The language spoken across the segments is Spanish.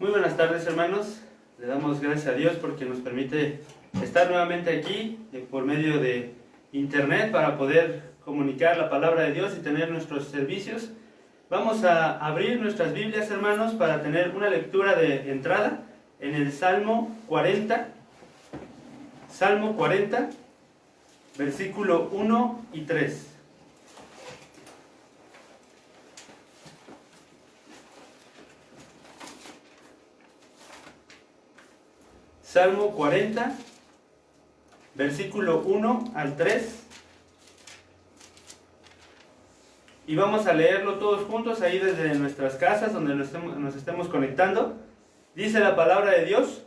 Muy buenas tardes, hermanos. Le damos gracias a Dios porque nos permite estar nuevamente aquí por medio de internet para poder comunicar la palabra de Dios y tener nuestros servicios. Vamos a abrir nuestras Biblias, hermanos, para tener una lectura de entrada en el Salmo 40. Salmo 40, versículo 1 y 3. Salmo 40, versículo 1 al 3. Y vamos a leerlo todos juntos ahí desde nuestras casas, donde nos estemos conectando. Dice la palabra de Dios: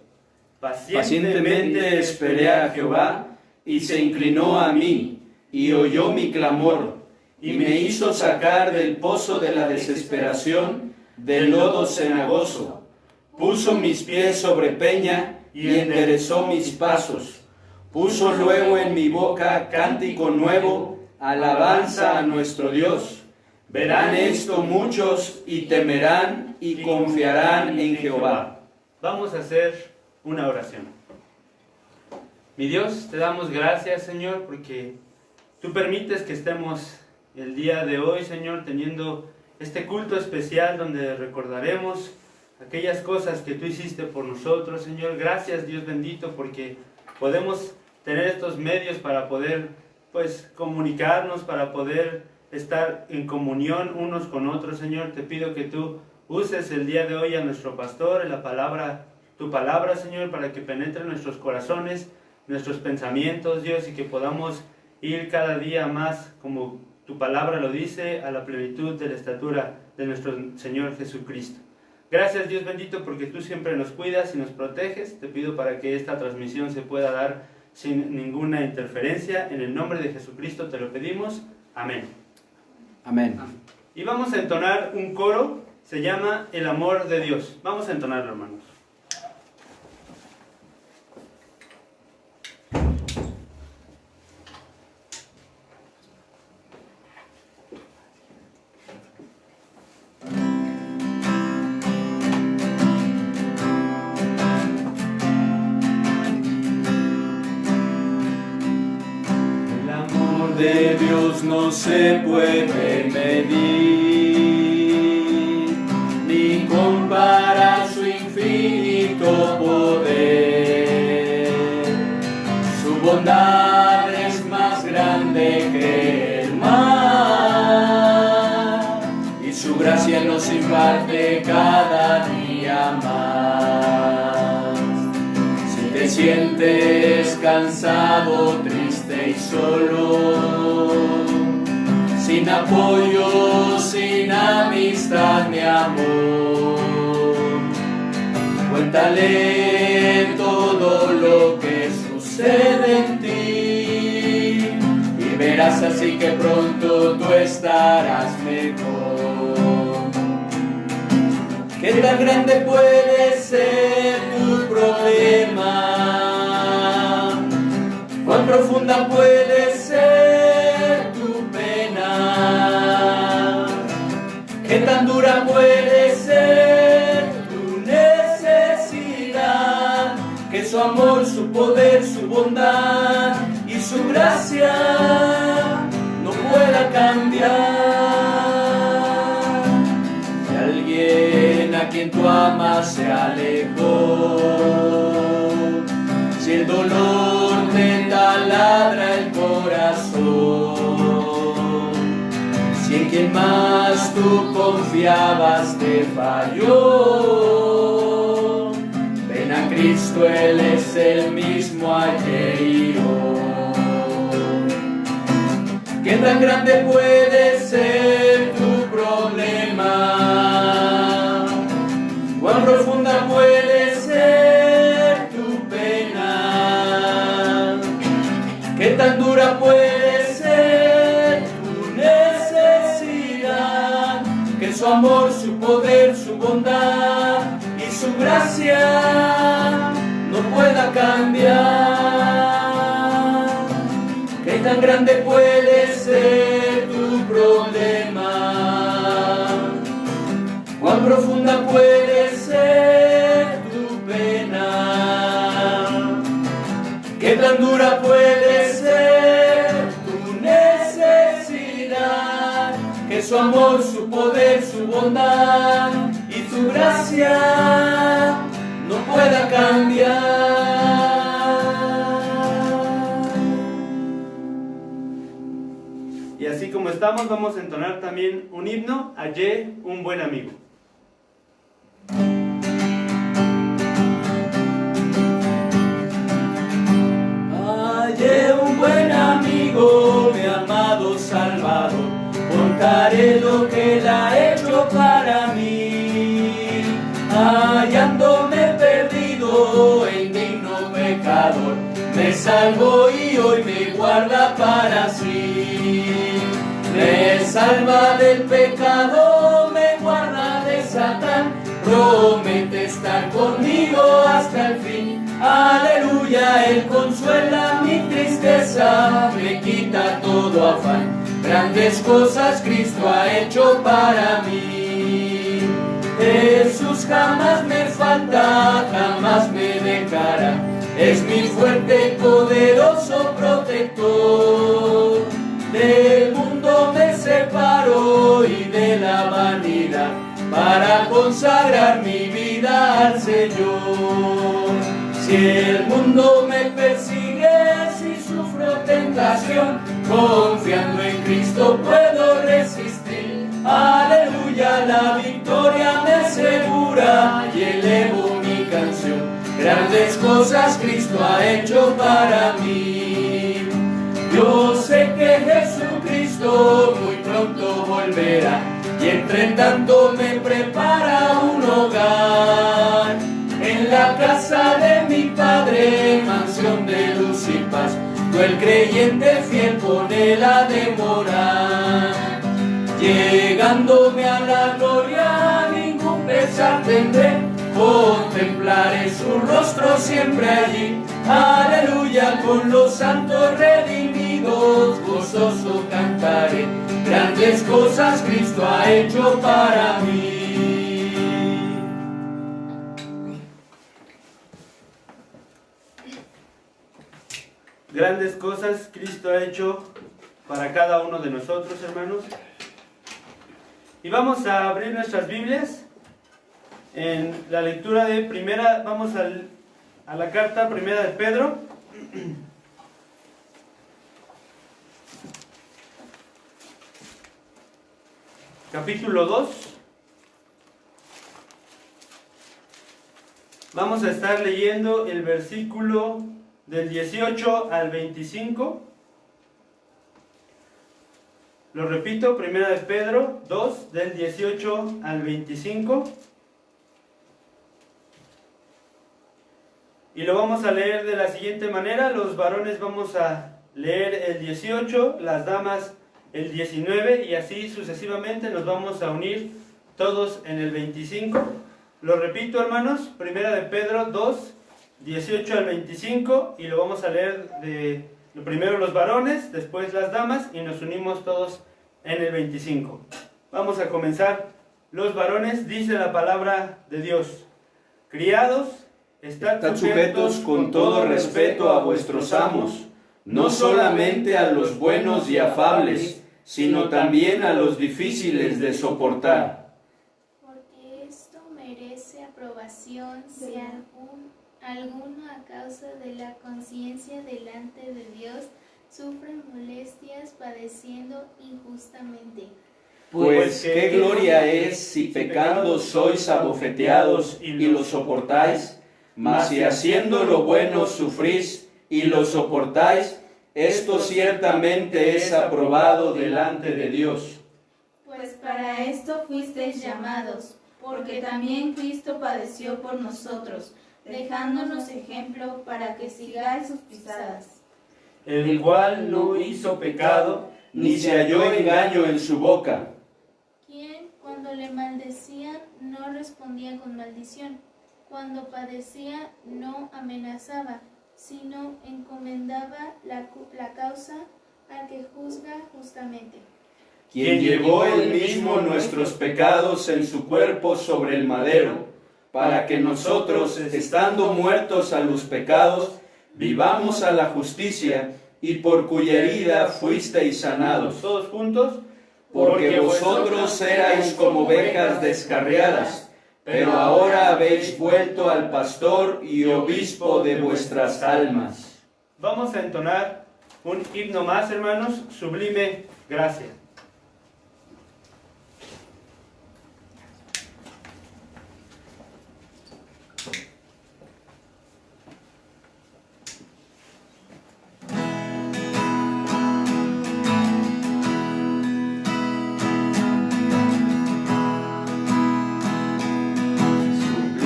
Pacientemente esperé a Jehová, y se inclinó a mí, y oyó mi clamor, y me hizo sacar del pozo de la desesperación, del lodo cenagoso. Puso mis pies sobre peña, y enderezó mis pasos. Puso luego en mi boca cántico nuevo, alabanza a nuestro Dios. Verán esto muchos, y temerán, y confiarán en Jehová. Vamos a hacer una oración. Mi Dios, te damos gracias, Señor, porque tú permites que estemos el día de hoy, Señor, teniendo este culto especial donde recordaremos aquellas cosas que tú hiciste por nosotros, Señor. Gracias, Dios bendito, porque podemos tener estos medios para poder, comunicarnos, para poder estar en comunión unos con otros, Señor. Te pido que tú uses el día de hoy a nuestro pastor, tu palabra, Señor, para que penetre en nuestros corazones, nuestros pensamientos, Dios, y que podamos ir cada día más, como tu palabra lo dice, a la plenitud de la estatura de nuestro Señor Jesucristo. Gracias, Dios bendito, porque tú siempre nos cuidas y nos proteges. Te pido para que esta transmisión se pueda dar sin ninguna interferencia. En el nombre de Jesucristo te lo pedimos. Amén. Amén. Y vamos a entonar un coro, se llama El amor de Dios. Vamos a entonarlo, hermanos. De Dios no se puede medir, ni comparar su infinito poder. Su bondad es más grande que el mar, y su gracia nos imparte cada día más. Si te sientes cansado, triste y solo, sin apoyo, sin amistad ni amor, cuéntale todo lo que sucede en ti, y verás así que pronto tú estarás mejor. ¿Qué tan grande puede ser tu problema? ¿Cuán profunda puede ser tu pena? ¿Qué tan dura puede ser tu necesidad? Que su amor, su poder, su bondad y su gracia no pueda cambiar. Si alguien a quien tú amas se alejó, si el dolor te taladra el corazón, si en quien más tú confiabas te falló, ven a Cristo, Él es el mismo ayer y hoy. ¿Qué tan grande puede ser tu problema? ¿Cuán profunda puede ser tu pena? ¿Qué tan dura puede ser tu necesidad? Que su amor, su poder, su bondad y su gracia no pueda cambiar. ¿Qué tan grande puede ser tu problema? ¿Cuán profunda puede ser tan dura puede ser tu necesidad, que su amor, su poder, su bondad y su gracia no pueda cambiar. Y así como estamos, vamos a entonar también un himno, Hallé un buen amigo. Hallé un buen amigo, mi amado Salvador, contaré lo que Él ha hecho para mí. Hallándome perdido e indigno pecador, me salvó y hoy me guarda para sí. Me salva del pecado, me guarda de Satán, promete estar conmigo hasta el fin. Aleluya, Él consuela mi tristeza, me quita todo afán. Grandes cosas Cristo ha hecho para mí. Jesús jamás me falta, jamás me dejará. Es mi fuerte y poderoso protector. Del mundo me separo y de la vanidad, para consagrar mi vida al Señor. Si el mundo me persigue, si sufro tentación, confiando en Cristo puedo resistir. Aleluya, la victoria me asegura y elevo mi canción. Grandes cosas Cristo ha hecho para mí. Yo sé que Jesucristo muy pronto volverá, y entre tanto me prepara un hogar. En la casa de mi Padre, mansión de luz y paz, tú el creyente fiel con Él ha de morar. Llegándome a la gloria, ningún pesar tendré, contemplaré su rostro siempre allí. Aleluya, con los santos redimidos, gozoso cantaré. Grandes cosas Cristo ha hecho para mí. Grandes cosas Cristo ha hecho para cada uno de nosotros, hermanos. Y vamos a abrir nuestras Biblias en la lectura de primera, vamos a la carta primera de Pedro. Capítulo 2. Vamos a estar leyendo el versículo del 18 al 25. Lo repito, primera de Pedro 2, del 18 al 25. Y lo vamos a leer de la siguiente manera. Los varones vamos a leer el 18, las damas el 19, y así sucesivamente nos vamos a unir todos en el 25. Lo repito, hermanos, primera de Pedro 2, 18 al 25, y lo vamos a leer de primero los varones, después las damas, y nos unimos todos en el 25. Vamos a comenzar. Los varones, dice la palabra de Dios: criados, estad sujetos con todo respeto a vuestros amos, no solamente a los buenos y afables, sino también a los difíciles de soportar. Porque esto merece aprobación si alguno a causa de la conciencia delante de Dios sufre molestias padeciendo injustamente. Pues qué gloria es si pecando sois abofeteados y lo soportáis, mas si haciendo lo bueno sufrís y lo soportáis, esto ciertamente es aprobado delante de Dios. Pues para esto fuisteis llamados, porque también Cristo padeció por nosotros, dejándonos ejemplo para que sigáis sus pisadas. El cual no hizo pecado, ni se halló engaño en su boca. Quien, cuando le maldecían, no respondía con maldición. Cuando padecía, no amenazaba, sino encomendaba la causa al que juzga justamente. Quien llevó él mismo nuestros pecados en su cuerpo sobre el madero, para que nosotros, estando muertos a los pecados, Vivamos a la justicia, y por cuya herida fuisteis sanados. Todos juntos. Porque vosotros erais como ovejas descarriadas, pero ahora habéis vuelto al pastor y obispo de vuestras almas. Vamos a entonar un himno más, hermanos, Sublime Gracia.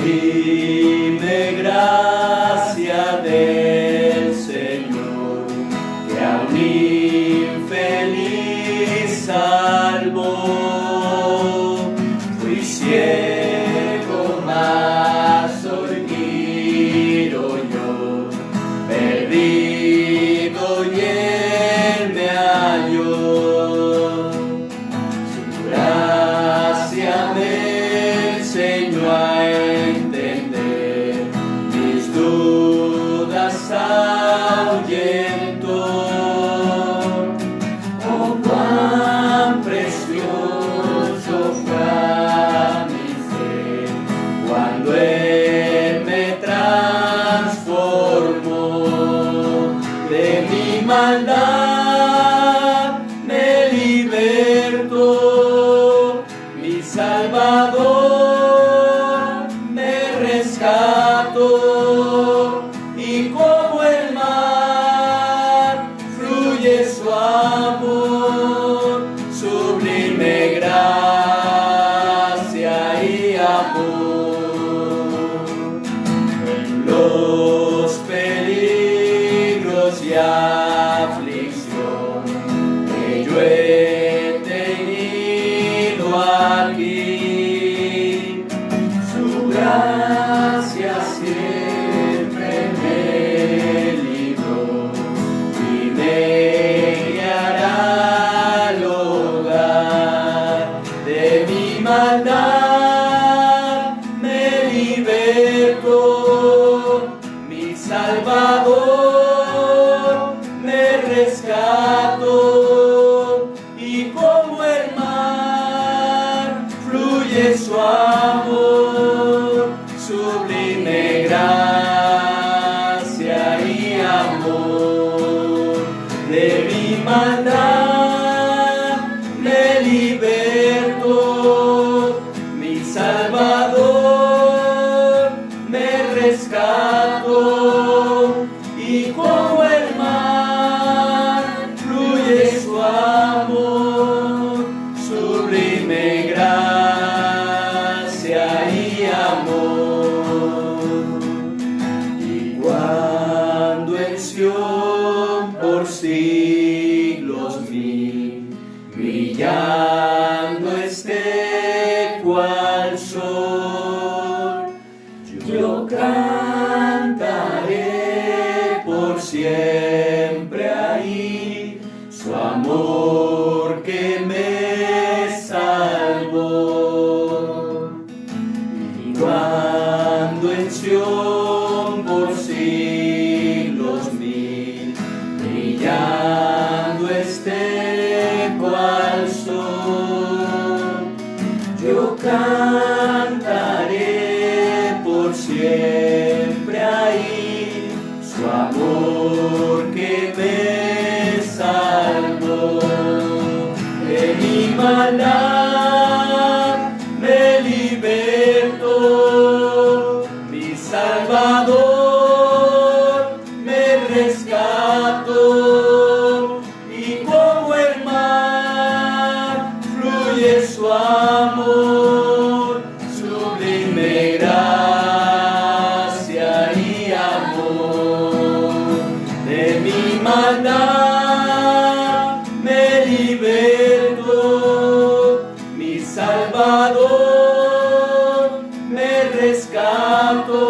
Sublime gracia del Señor, que a un infeliz salvó. Fui ciego, mas hoy miro yo, perdido y él me halló. Su gracia me enseñó a entender, mis dudas ahuyentó. Oh, cuán precioso fue a mi ser cuando Él me transformó. De mi maldad me libertó, mi Salvador me rescató, y como el mar fluye su amor, sublime gracia y amor. En los peligros y aflicción que yo he tenido aquí, su gracia siempre me libró y me guiará al hogar. De mi maldad me libertó, mi Salvador me rescató, y como el mar fluye su amor, sublime gracia y amor. De mi maldad me libertó, mi Salvador me rescató, y como el mar fluye su amor, sublime gracia y amor. Y cuando en Sión por siglos vi, brillando esté cual sol, yo cantaré por siempre ahí su amor que me salvó. Y cuando en Sión por siglos mil, brillando esté cual sol, yo cantaré por siempre ahí su amor que me salvó. De mi maldad me libertó, mi Salvador me rescató, y como el mar fluye su amor, sublime gracia y amor. De mi maldad me libertó, mi Salvador me rescató,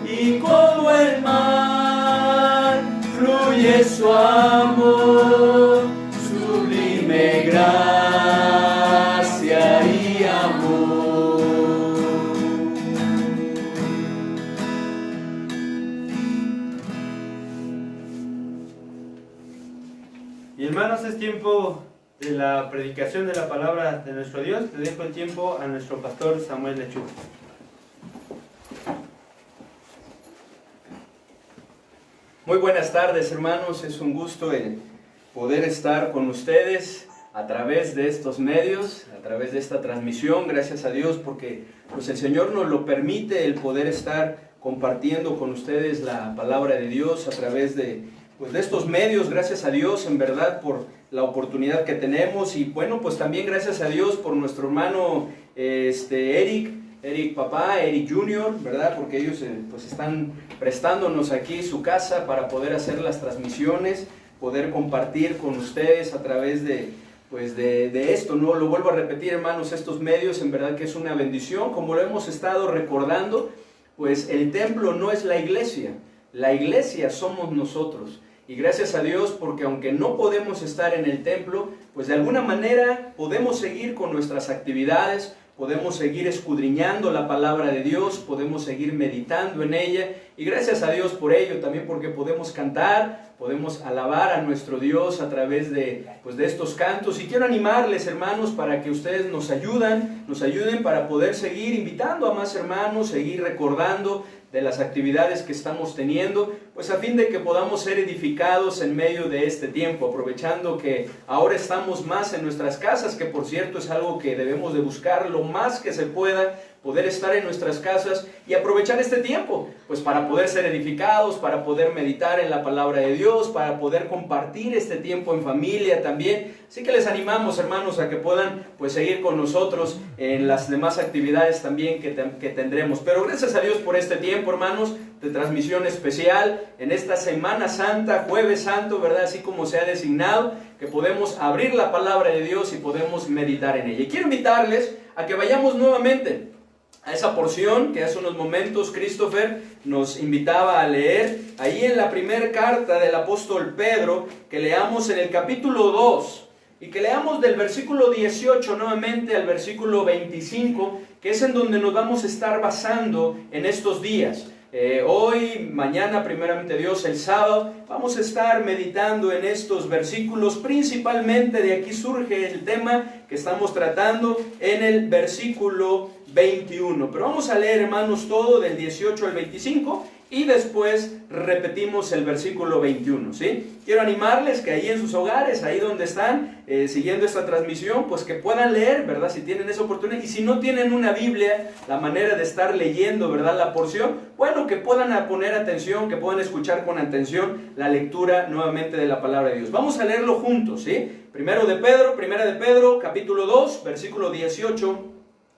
y como el mar fluye su amor, sublime gracia y amor. Hermanos, es tiempo de la predicación de la palabra de nuestro Dios. Le dejo el tiempo a nuestro pastor Samuel Lechuga. Muy buenas tardes, hermanos. Es un gusto el poder estar con ustedes a través de estos medios, a través de esta transmisión. Gracias a Dios porque pues, el Señor nos lo permite el poder estar compartiendo con ustedes la palabra de Dios a través de estos medios. Gracias a Dios, en verdad, por la oportunidad que tenemos. Y bueno, pues también gracias a Dios por nuestro hermano Eric papá, Eric Junior, ¿verdad? Porque ellos pues están prestándonos aquí su casa para poder hacer las transmisiones, poder compartir con ustedes a través de esto, ¿no? Lo vuelvo a repetir, hermanos, estos medios en verdad que es una bendición. Como lo hemos estado recordando, pues el templo no es la iglesia somos nosotros. Y gracias a Dios porque aunque no podemos estar en el templo, pues de alguna manera podemos seguir con nuestras actividades, podemos seguir escudriñando la palabra de Dios, podemos seguir meditando en ella, y gracias a Dios por ello, también porque podemos cantar, podemos alabar a nuestro Dios a través de estos cantos. Y quiero animarles, hermanos, para que ustedes nos ayuden para poder seguir invitando a más hermanos, seguir recordando de las actividades que estamos teniendo, pues a fin de que podamos ser edificados en medio de este tiempo, aprovechando que ahora estamos más en nuestras casas, que por cierto es algo que debemos de buscar lo más que se pueda, poder estar en nuestras casas y aprovechar este tiempo, pues para poder ser edificados, para poder meditar en la palabra de Dios, para poder compartir este tiempo en familia también. Así que les animamos, hermanos, a que puedan pues seguir con nosotros en las demás actividades también que tendremos. Pero gracias a Dios por este tiempo, hermanos, de transmisión especial en esta Semana Santa, Jueves Santo, ¿verdad? Así como se ha designado, que podemos abrir la palabra de Dios y podemos meditar en ella. Y quiero invitarles a que vayamos nuevamente a esa porción que hace unos momentos Christopher nos invitaba a leer, ahí en la primera carta del apóstol Pedro, que leamos en el capítulo 2, y que leamos del versículo 18 nuevamente al versículo 25, que es en donde nos vamos a estar basando en estos días. Hoy, mañana, primeramente Dios, el sábado, vamos a estar meditando en estos versículos. Principalmente de aquí surge el tema que estamos tratando en el versículo 21. Pero vamos a leer, hermanos, todo del 18 al 25 y después repetimos el versículo 21, ¿sí? Quiero animarles que ahí en sus hogares, ahí donde están siguiendo esta transmisión, pues que puedan leer, ¿verdad? Si tienen esa oportunidad. Y si no tienen una Biblia, la manera de estar leyendo, ¿verdad? La porción, bueno, que puedan poner atención, que puedan escuchar con atención la lectura nuevamente de la palabra de Dios. Vamos a leerlo juntos, ¿sí? Primera de Pedro, capítulo 2, versículo 18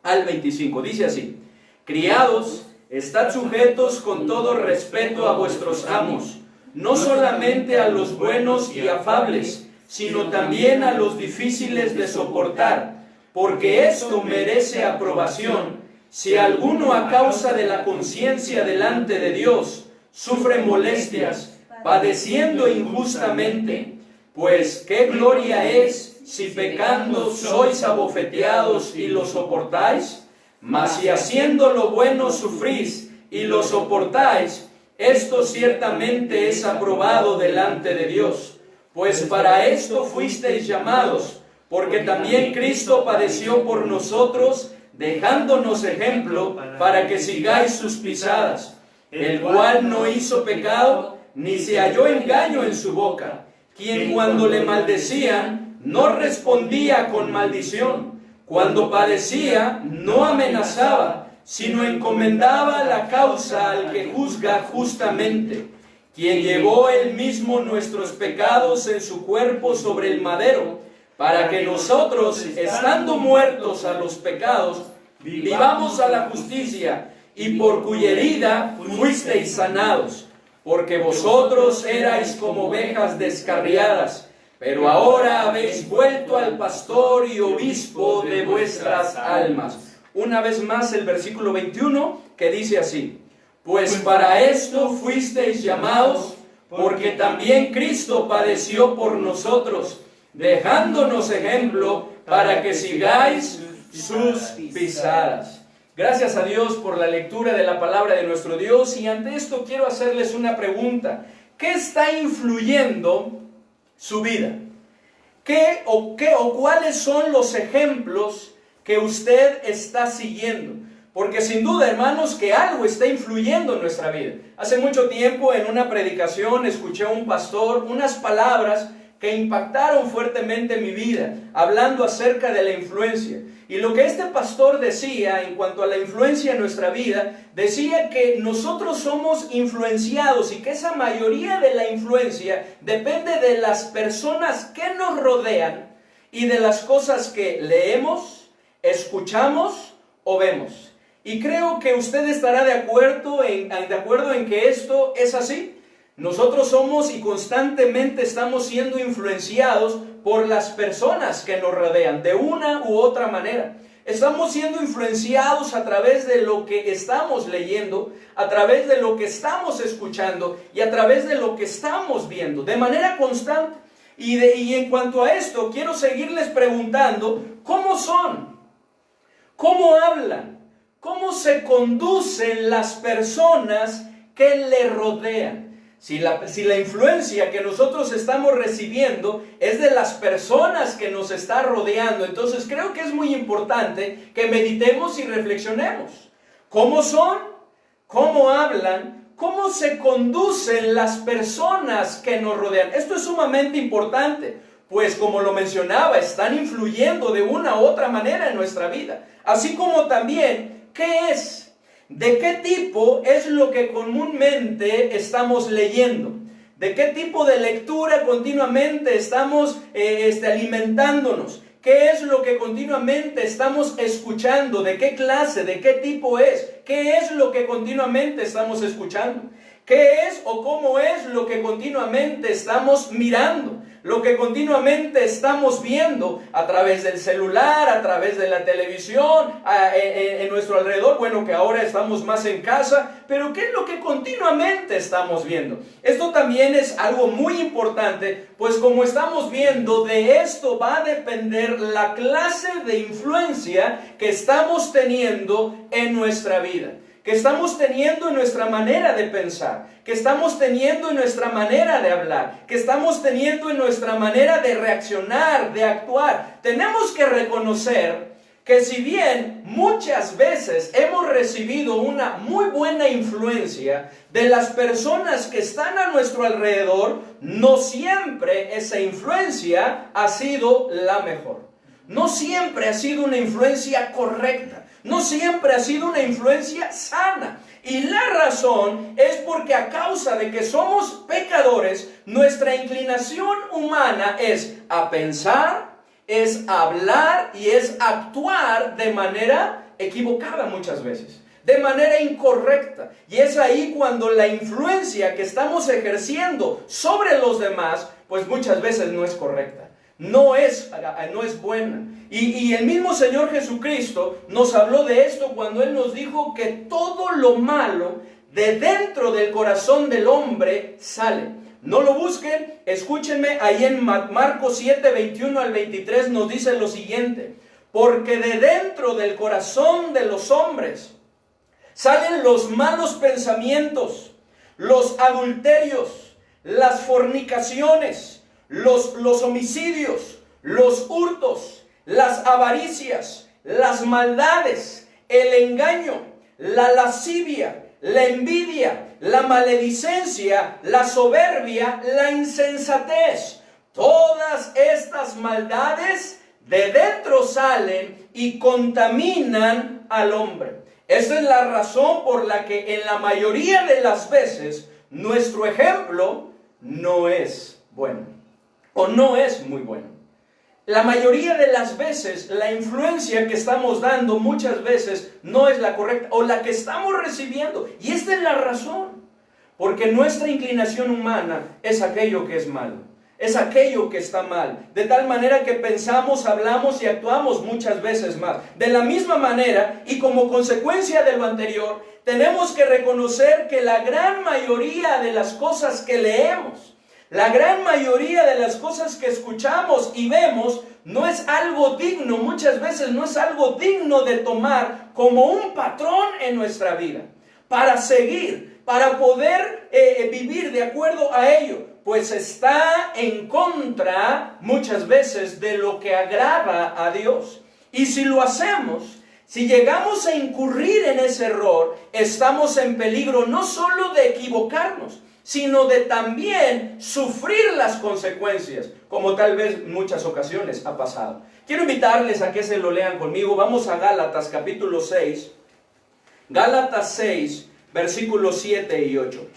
al 25. Dice así: criados, estad sujetos con todo respeto a vuestros amos, no solamente a los buenos y afables, sino también a los difíciles de soportar, porque esto merece aprobación, si alguno a causa de la conciencia delante de Dios sufre molestias, padeciendo injustamente. Pues qué gloria es si pecando sois abofeteados y lo soportáis. Mas si haciendo lo bueno sufrís y lo soportáis, esto ciertamente es aprobado delante de Dios. Pues para esto fuisteis llamados, porque también Cristo padeció por nosotros, dejándonos ejemplo para que sigáis sus pisadas, el cual no hizo pecado, ni se halló engaño en su boca, quien cuando le maldecían no respondía con maldición. Cuando padecía, no amenazaba, sino encomendaba la causa al que juzga justamente, quien llevó él mismo nuestros pecados en su cuerpo sobre el madero, para que nosotros, estando muertos a los pecados, vivamos a la justicia, y por cuya herida fuisteis sanados, porque vosotros erais como ovejas descarriadas, pero ahora habéis vuelto al pastor y obispo de vuestras almas. Una vez más el versículo 21 que dice así: pues para esto fuisteis llamados, porque también Cristo padeció por nosotros, dejándonos ejemplo para que sigáis sus pisadas. Gracias a Dios por la lectura de la palabra de nuestro Dios. Y ante esto quiero hacerles una pregunta: ¿qué está influyendo su vida? ¿Qué o cuáles son los ejemplos que usted está siguiendo? Porque sin duda, hermanos, que algo está influyendo en nuestra vida. Hace mucho tiempo en una predicación escuché a un pastor unas palabras que impactaron fuertemente mi vida, hablando acerca de la influencia. Y lo que este pastor decía en cuanto a la influencia en nuestra vida, decía que nosotros somos influenciados y que esa mayoría de la influencia depende de las personas que nos rodean y de las cosas que leemos, escuchamos o vemos. Y creo que usted estará de acuerdo en que esto es así. Nosotros somos y constantemente estamos siendo influenciados por las personas que nos rodean, de una u otra manera. Estamos siendo influenciados a través de lo que estamos leyendo, a través de lo que estamos escuchando y a través de lo que estamos viendo, de manera constante. Y en cuanto a esto, quiero seguirles preguntando, ¿cómo son? ¿Cómo hablan? ¿Cómo se conducen las personas que le rodean? Si la influencia que nosotros estamos recibiendo es de las personas que nos están rodeando, entonces creo que es muy importante que meditemos y reflexionemos. ¿Cómo son? ¿Cómo hablan? ¿Cómo se conducen las personas que nos rodean? Esto es sumamente importante, pues como lo mencionaba, están influyendo de una u otra manera en nuestra vida. Así como también, ¿qué es? ¿De qué tipo es lo que comúnmente estamos leyendo? ¿De qué tipo de lectura continuamente estamos alimentándonos? ¿Qué es lo que continuamente estamos escuchando? ¿De qué clase? ¿De qué tipo es? ¿Qué es lo que continuamente estamos escuchando? ¿Qué es o cómo es lo que continuamente estamos mirando? Lo que continuamente estamos viendo a través del celular, a través de la televisión, en nuestro alrededor. Bueno, que ahora estamos más en casa, pero ¿qué es lo que continuamente estamos viendo? Esto también es algo muy importante, pues como estamos viendo, de esto va a depender la clase de influencia que estamos teniendo en nuestra vida, que estamos teniendo en nuestra manera de pensar, que estamos teniendo en nuestra manera de hablar, que estamos teniendo en nuestra manera de reaccionar, de actuar. Tenemos que reconocer que si bien muchas veces hemos recibido una muy buena influencia de las personas que están a nuestro alrededor, no siempre esa influencia ha sido la mejor. No siempre ha sido una influencia correcta. No siempre ha sido una influencia sana. Y la razón es porque a causa de que somos pecadores, nuestra inclinación humana es a pensar, es a hablar y es a actuar de manera equivocada muchas veces, de manera incorrecta. Y es ahí cuando la influencia que estamos ejerciendo sobre los demás, pues muchas veces no es correcta. No es buena. Y el mismo Señor Jesucristo nos habló de esto cuando Él nos dijo que todo lo malo de dentro del corazón del hombre sale. No lo busquen, escúchenme, ahí en Marcos 7, 21 al 23 nos dice lo siguiente: porque de dentro del corazón de los hombres salen los malos pensamientos, los adulterios, las fornicaciones, los homicidios, los hurtos, las avaricias, las maldades, el engaño, la lascivia, la envidia, la maledicencia, la soberbia, la insensatez. Todas estas maldades de dentro salen y contaminan al hombre. Esta es la razón por la que en la mayoría de las veces nuestro ejemplo no es bueno o no es muy bueno. La mayoría de las veces la influencia que estamos dando muchas veces no es la correcta o la que estamos recibiendo. Y esta es la razón. Porque nuestra inclinación humana es aquello que es malo. Es aquello que está mal. De tal manera que pensamos, hablamos y actuamos muchas veces mal. De la misma manera y como consecuencia de lo anterior, tenemos que reconocer que la gran mayoría de las cosas que leemos, la gran mayoría de las cosas que escuchamos y vemos no es algo digno, muchas veces no es algo digno de tomar como un patrón en nuestra vida, para seguir, para poder vivir de acuerdo a ello. pues está en contra muchas veces de lo que agrada a Dios. Y si lo hacemos, si llegamos a incurrir en ese error, estamos en peligro no solo de equivocarnos, sino de también sufrir las consecuencias, como tal vez en muchas ocasiones ha pasado. Quiero invitarles a que se lo lean conmigo. Vamos a Gálatas capítulo 6. Gálatas 6, versículos 7 y 8.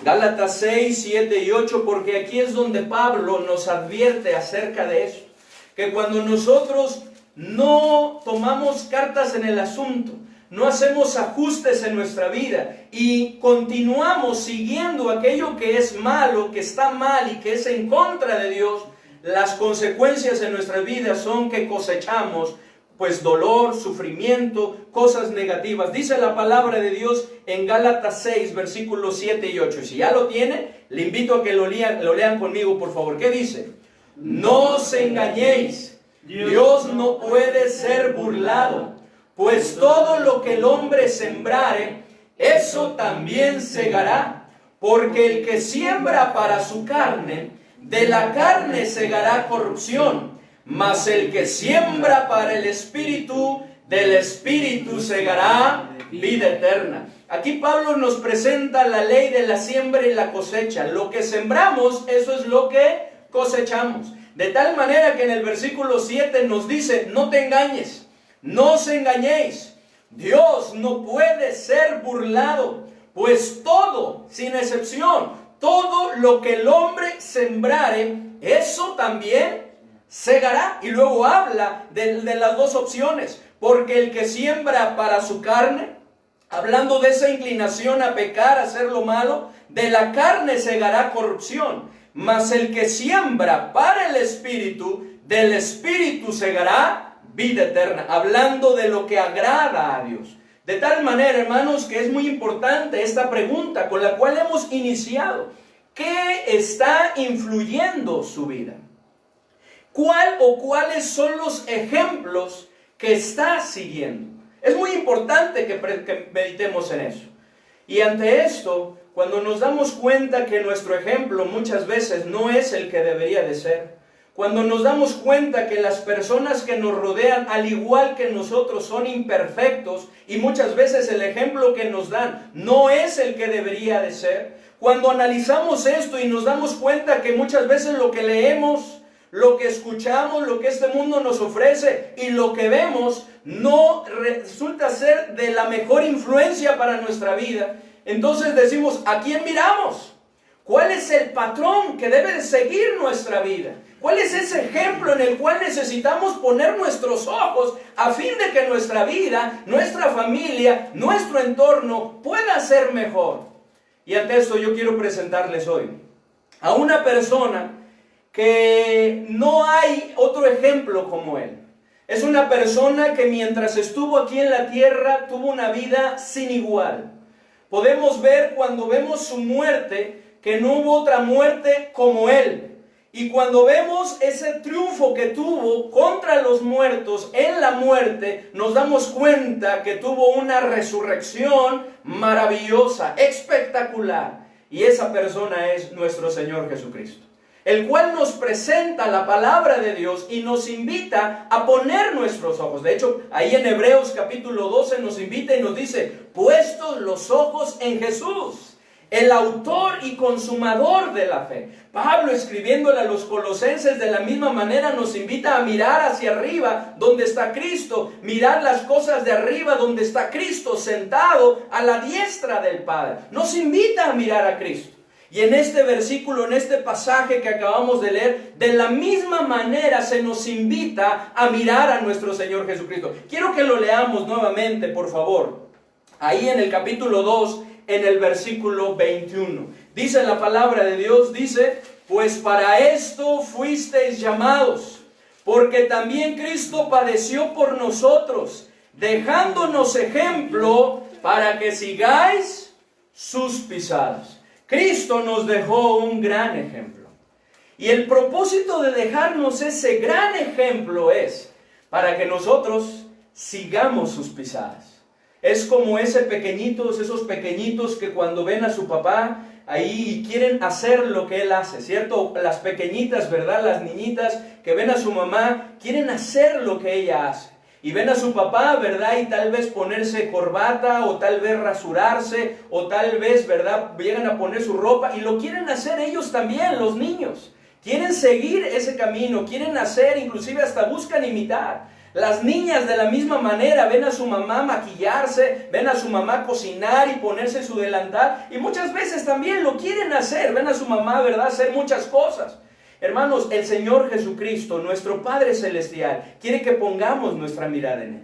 Gálatas 6, 7 y 8, porque aquí es donde Pablo nos advierte acerca de eso. Que cuando nosotros no tomamos cartas en el asunto, no hacemos ajustes en nuestra vida y continuamos siguiendo aquello que es malo, que está mal y que es en contra de Dios, las consecuencias en nuestras vidas son que cosechamos pues dolor, sufrimiento, cosas negativas. Dice la palabra de Dios en Gálatas 6, versículos 7 y 8. Y si ya lo tiene, le invito a que lo lean conmigo, por favor. ¿Qué dice? No os engañéis, Dios no puede ser burlado, pues todo lo que el hombre sembrare, eso también segará. Porque el que siembra para su carne, de la carne segará corrupción. Mas el que siembra para el Espíritu, del Espíritu segará vida eterna. Aquí Pablo nos presenta la ley de la siembra y la cosecha. Lo que sembramos, eso es lo que cosechamos. De tal manera que en el versículo 7 nos dice, no te engañes, no os engañéis. Dios no puede ser burlado, pues todo, sin excepción, todo lo que el hombre sembrare, eso también segará. Y luego habla de las dos opciones, porque el que siembra para su carne, hablando de esa inclinación a pecar, a hacer lo malo, de la carne segará corrupción, mas el que siembra para el Espíritu, del Espíritu segará vida eterna, hablando de lo que agrada a Dios. De tal manera, hermanos, que es muy importante esta pregunta con la cual hemos iniciado. ¿Qué está influyendo su vida? ¿Cuál o cuáles son los ejemplos que está siguiendo? Es muy importante que meditemos en eso. Y ante esto, cuando nos damos cuenta que nuestro ejemplo muchas veces no es el que debería de ser, cuando nos damos cuenta que las personas que nos rodean, al igual que nosotros, son imperfectos y muchas veces el ejemplo que nos dan no es el que debería de ser, cuando analizamos esto y nos damos cuenta que muchas veces lo que leemos, lo que escuchamos, lo que este mundo nos ofrece y lo que vemos no resulta ser de la mejor influencia para nuestra vida, entonces decimos, ¿a quién miramos? ¿Cuál es el patrón que debe de seguir nuestra vida? ¿Cuál es ese ejemplo en el cual necesitamos poner nuestros ojos a fin de que nuestra vida, nuestra familia, nuestro entorno pueda ser mejor? Y ante esto yo quiero presentarles hoy a una persona que no hay otro ejemplo como él. Es una persona que mientras estuvo aquí en la tierra tuvo una vida sin igual. Podemos ver cuando vemos su muerte que no hubo otra muerte como él. Y cuando vemos ese triunfo que tuvo contra los muertos en la muerte, nos damos cuenta que tuvo una resurrección maravillosa, espectacular. Y esa persona es nuestro Señor Jesucristo, el cual nos presenta la palabra de Dios y nos invita a poner nuestros ojos. De hecho, ahí en Hebreos capítulo 12 nos invita y nos dice, puestos los ojos en Jesús, el autor y consumador de la fe. Pablo, escribiéndole a los colosenses de la misma manera, nos invita a mirar hacia arriba donde está Cristo, mirar las cosas de arriba donde está Cristo sentado a la diestra del Padre. Nos invita a mirar a Cristo. Y en este versículo, en este pasaje que acabamos de leer, de la misma manera se nos invita a mirar a nuestro Señor Jesucristo. Quiero que lo leamos nuevamente, por favor. Ahí en el capítulo 2, en el versículo 21. Dice la palabra de Dios, dice, pues para esto fuisteis llamados, porque también Cristo padeció por nosotros, dejándonos ejemplo para que sigáis sus pisadas. Cristo nos dejó un gran ejemplo. Y el propósito de dejarnos ese gran ejemplo es para que nosotros sigamos sus pisadas. Es como esos pequeñitos que cuando ven a su papá ahí y quieren hacer lo que él hace, ¿cierto? Las pequeñitas, ¿verdad? Las niñitas que ven a su mamá, quieren hacer lo que ella hace. Y ven a su papá, ¿verdad? Y tal vez ponerse corbata, o tal vez rasurarse, o tal vez, ¿verdad? Llegan a poner su ropa, y lo quieren hacer ellos también, los niños. Quieren seguir ese camino, quieren hacer, inclusive hasta buscan imitar. Las niñas de la misma manera ven a su mamá maquillarse, ven a su mamá cocinar y ponerse su delantal, y muchas veces también lo quieren hacer, ven a su mamá, ¿verdad?, hacer muchas cosas. Hermanos, el Señor Jesucristo, nuestro Padre Celestial, quiere que pongamos nuestra mirada en Él.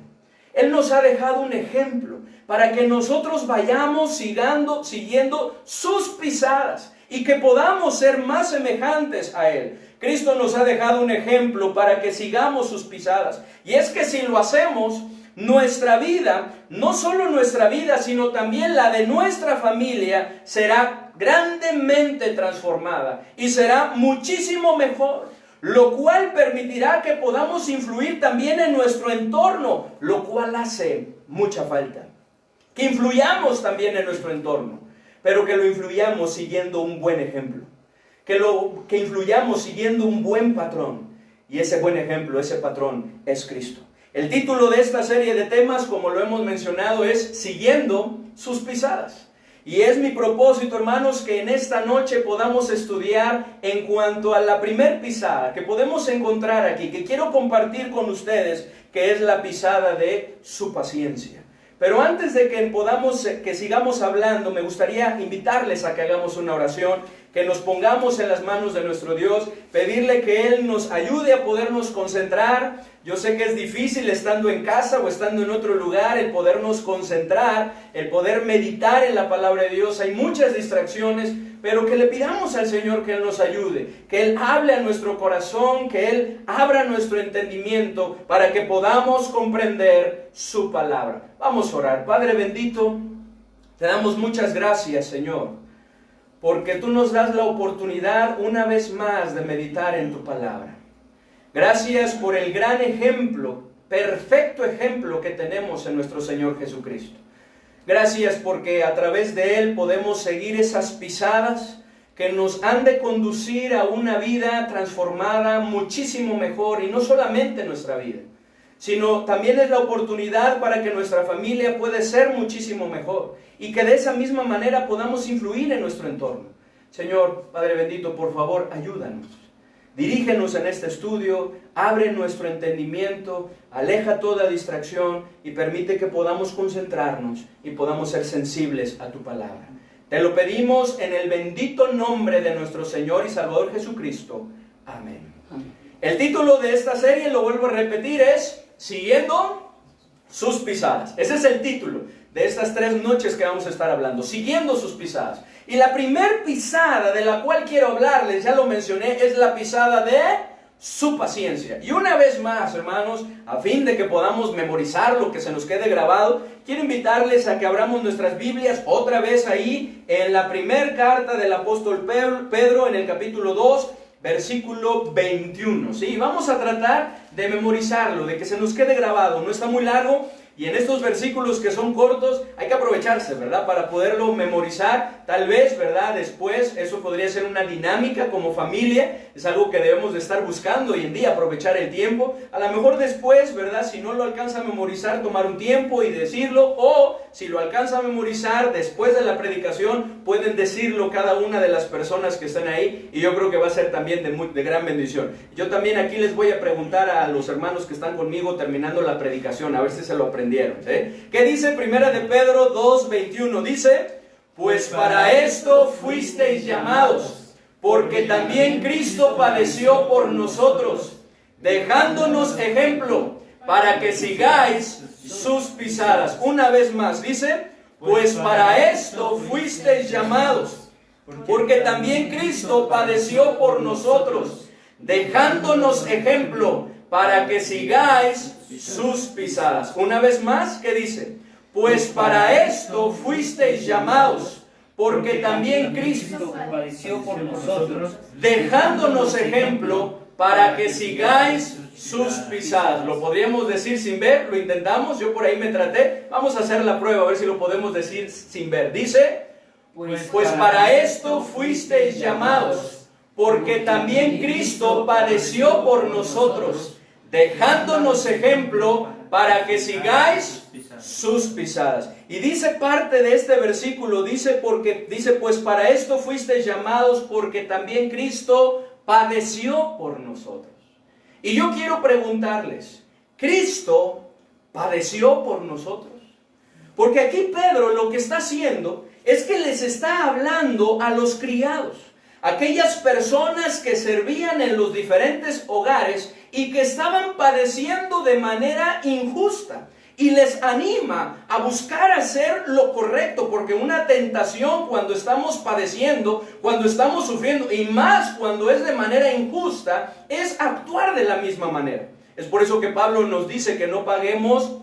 Él nos ha dejado un ejemplo para que nosotros vayamos siguiendo sus pisadas y que podamos ser más semejantes a Él. Cristo nos ha dejado un ejemplo para que sigamos sus pisadas. Y es que si lo hacemos, nuestra vida, no solo nuestra vida, sino también la de nuestra familia, será grandemente transformada y será muchísimo mejor, lo cual permitirá que podamos influir también en nuestro entorno, lo cual hace mucha falta. Que influyamos también en nuestro entorno, pero que lo influyamos siguiendo un buen ejemplo, que influyamos siguiendo un buen patrón, y ese buen ejemplo, ese patrón es Cristo. El título de esta serie de temas, como lo hemos mencionado, es Siguiendo sus pisadas. Y es mi propósito, hermanos, que en esta noche podamos estudiar en cuanto a la primer pisada que podemos encontrar aquí, que quiero compartir con ustedes, que es la pisada de su paciencia. Pero antes de que sigamos hablando, me gustaría invitarles a que hagamos una oración, que nos pongamos en las manos de nuestro Dios, pedirle que Él nos ayude a podernos concentrar. Yo sé que es difícil estando en casa o estando en otro lugar el podernos concentrar, el poder meditar en la palabra de Dios. Hay muchas distracciones, pero que le pidamos al Señor que Él nos ayude, que Él hable a nuestro corazón, que Él abra nuestro entendimiento para que podamos comprender su palabra. Vamos a orar. Padre bendito, te damos muchas gracias, Señor, porque tú nos das la oportunidad una vez más de meditar en tu palabra. Gracias por el gran ejemplo, perfecto ejemplo que tenemos en nuestro Señor Jesucristo. Gracias porque a través de Él podemos seguir esas pisadas que nos han de conducir a una vida transformada muchísimo mejor, y no solamente nuestra vida, sino también es la oportunidad para que nuestra familia pueda ser muchísimo mejor y que de esa misma manera podamos influir en nuestro entorno. Señor, Padre bendito, por favor, ayúdanos. Dirígenos en este estudio, abre nuestro entendimiento, aleja toda distracción y permite que podamos concentrarnos y podamos ser sensibles a tu palabra. Te lo pedimos en el bendito nombre de nuestro Señor y Salvador Jesucristo. Amén. El título de esta serie, lo vuelvo a repetir, es Siguiendo sus pisadas. Ese es el título de estas 3 noches que vamos a estar hablando, Siguiendo sus pisadas. Y la primer pisada de la cual quiero hablarles, ya lo mencioné, es la pisada de su paciencia. Y una vez más, hermanos, a fin de que podamos memorizar lo que se nos quede grabado, quiero invitarles a que abramos nuestras Biblias otra vez ahí en la primera carta del apóstol Pedro, en el capítulo 2, versículo 21. ¿Sí? Vamos a tratar de memorizarlo, de que se nos quede grabado. No está muy largo. Y en estos versículos que son cortos, hay que aprovecharse, ¿verdad? Para poderlo memorizar. Tal vez, ¿verdad? Después, eso podría ser una dinámica como familia. Es algo que debemos de estar buscando hoy en día, aprovechar el tiempo. A lo mejor después, ¿verdad? Si no lo alcanza a memorizar, tomar un tiempo y decirlo. O, si lo alcanza a memorizar, después de la predicación, pueden decirlo cada una de las personas que están ahí. Y yo creo que va a ser también de gran bendición. Yo también aquí les voy a preguntar a los hermanos que están conmigo terminando la predicación, a ver si se lo aprendieron. ¿Qué dice Primera de Pedro 2:21? Dice, pues para esto fuisteis llamados, porque también Cristo padeció por nosotros, dejándonos ejemplo, para que sigáis sus pisadas. Una vez más, dice, pues para esto fuisteis llamados, porque también Cristo padeció por nosotros, dejándonos ejemplo, para que sigáis sus pisadas. Una vez más, ¿qué dice? Pues para esto fuisteis llamados, porque también Cristo padeció por nosotros, dejándonos ejemplo, para que sigáis sus pisadas. ¿Lo podríamos decir sin ver? ¿Lo intentamos? Yo por ahí me traté. Vamos a hacer la prueba, a ver si lo podemos decir sin ver. Dice, Pues para esto fuisteis llamados, porque también Cristo padeció por nosotros, dejándonos ejemplo para que sigáis sus pisadas. Y dice parte de este versículo, dice pues para esto fuisteis llamados, porque también Cristo padeció por nosotros. Y yo quiero preguntarles, ¿Cristo padeció por nosotros? Porque aquí Pedro lo que está haciendo es que les está hablando a los criados, aquellas personas que servían en los diferentes hogares y que estaban padeciendo de manera injusta. Y les anima a buscar hacer lo correcto, porque una tentación cuando estamos padeciendo, cuando estamos sufriendo, y más cuando es de manera injusta, es actuar de la misma manera. Es por eso que Pablo nos dice que no paguemos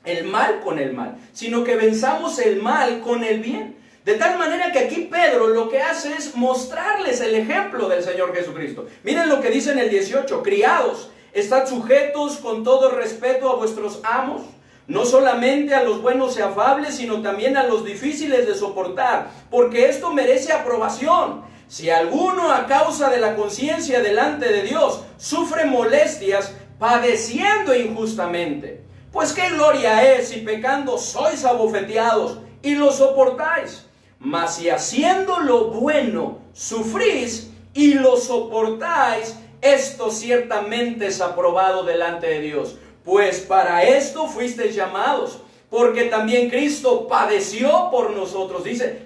el mal con el mal, sino que venzamos el mal con el bien. De tal manera que aquí Pedro lo que hace es mostrarles el ejemplo del Señor Jesucristo. Miren lo que dice en el 18, criados, estad sujetos con todo respeto a vuestros amos, no solamente a los buenos y afables, sino también a los difíciles de soportar, porque esto merece aprobación. Si alguno a causa de la conciencia delante de Dios sufre molestias, padeciendo injustamente, pues qué gloria es si pecando sois abofeteados y lo soportáis. Mas si haciendo lo bueno sufrís y lo soportáis, esto ciertamente es aprobado delante de Dios. Pues para esto fuisteis llamados, porque también Cristo padeció por nosotros, dice,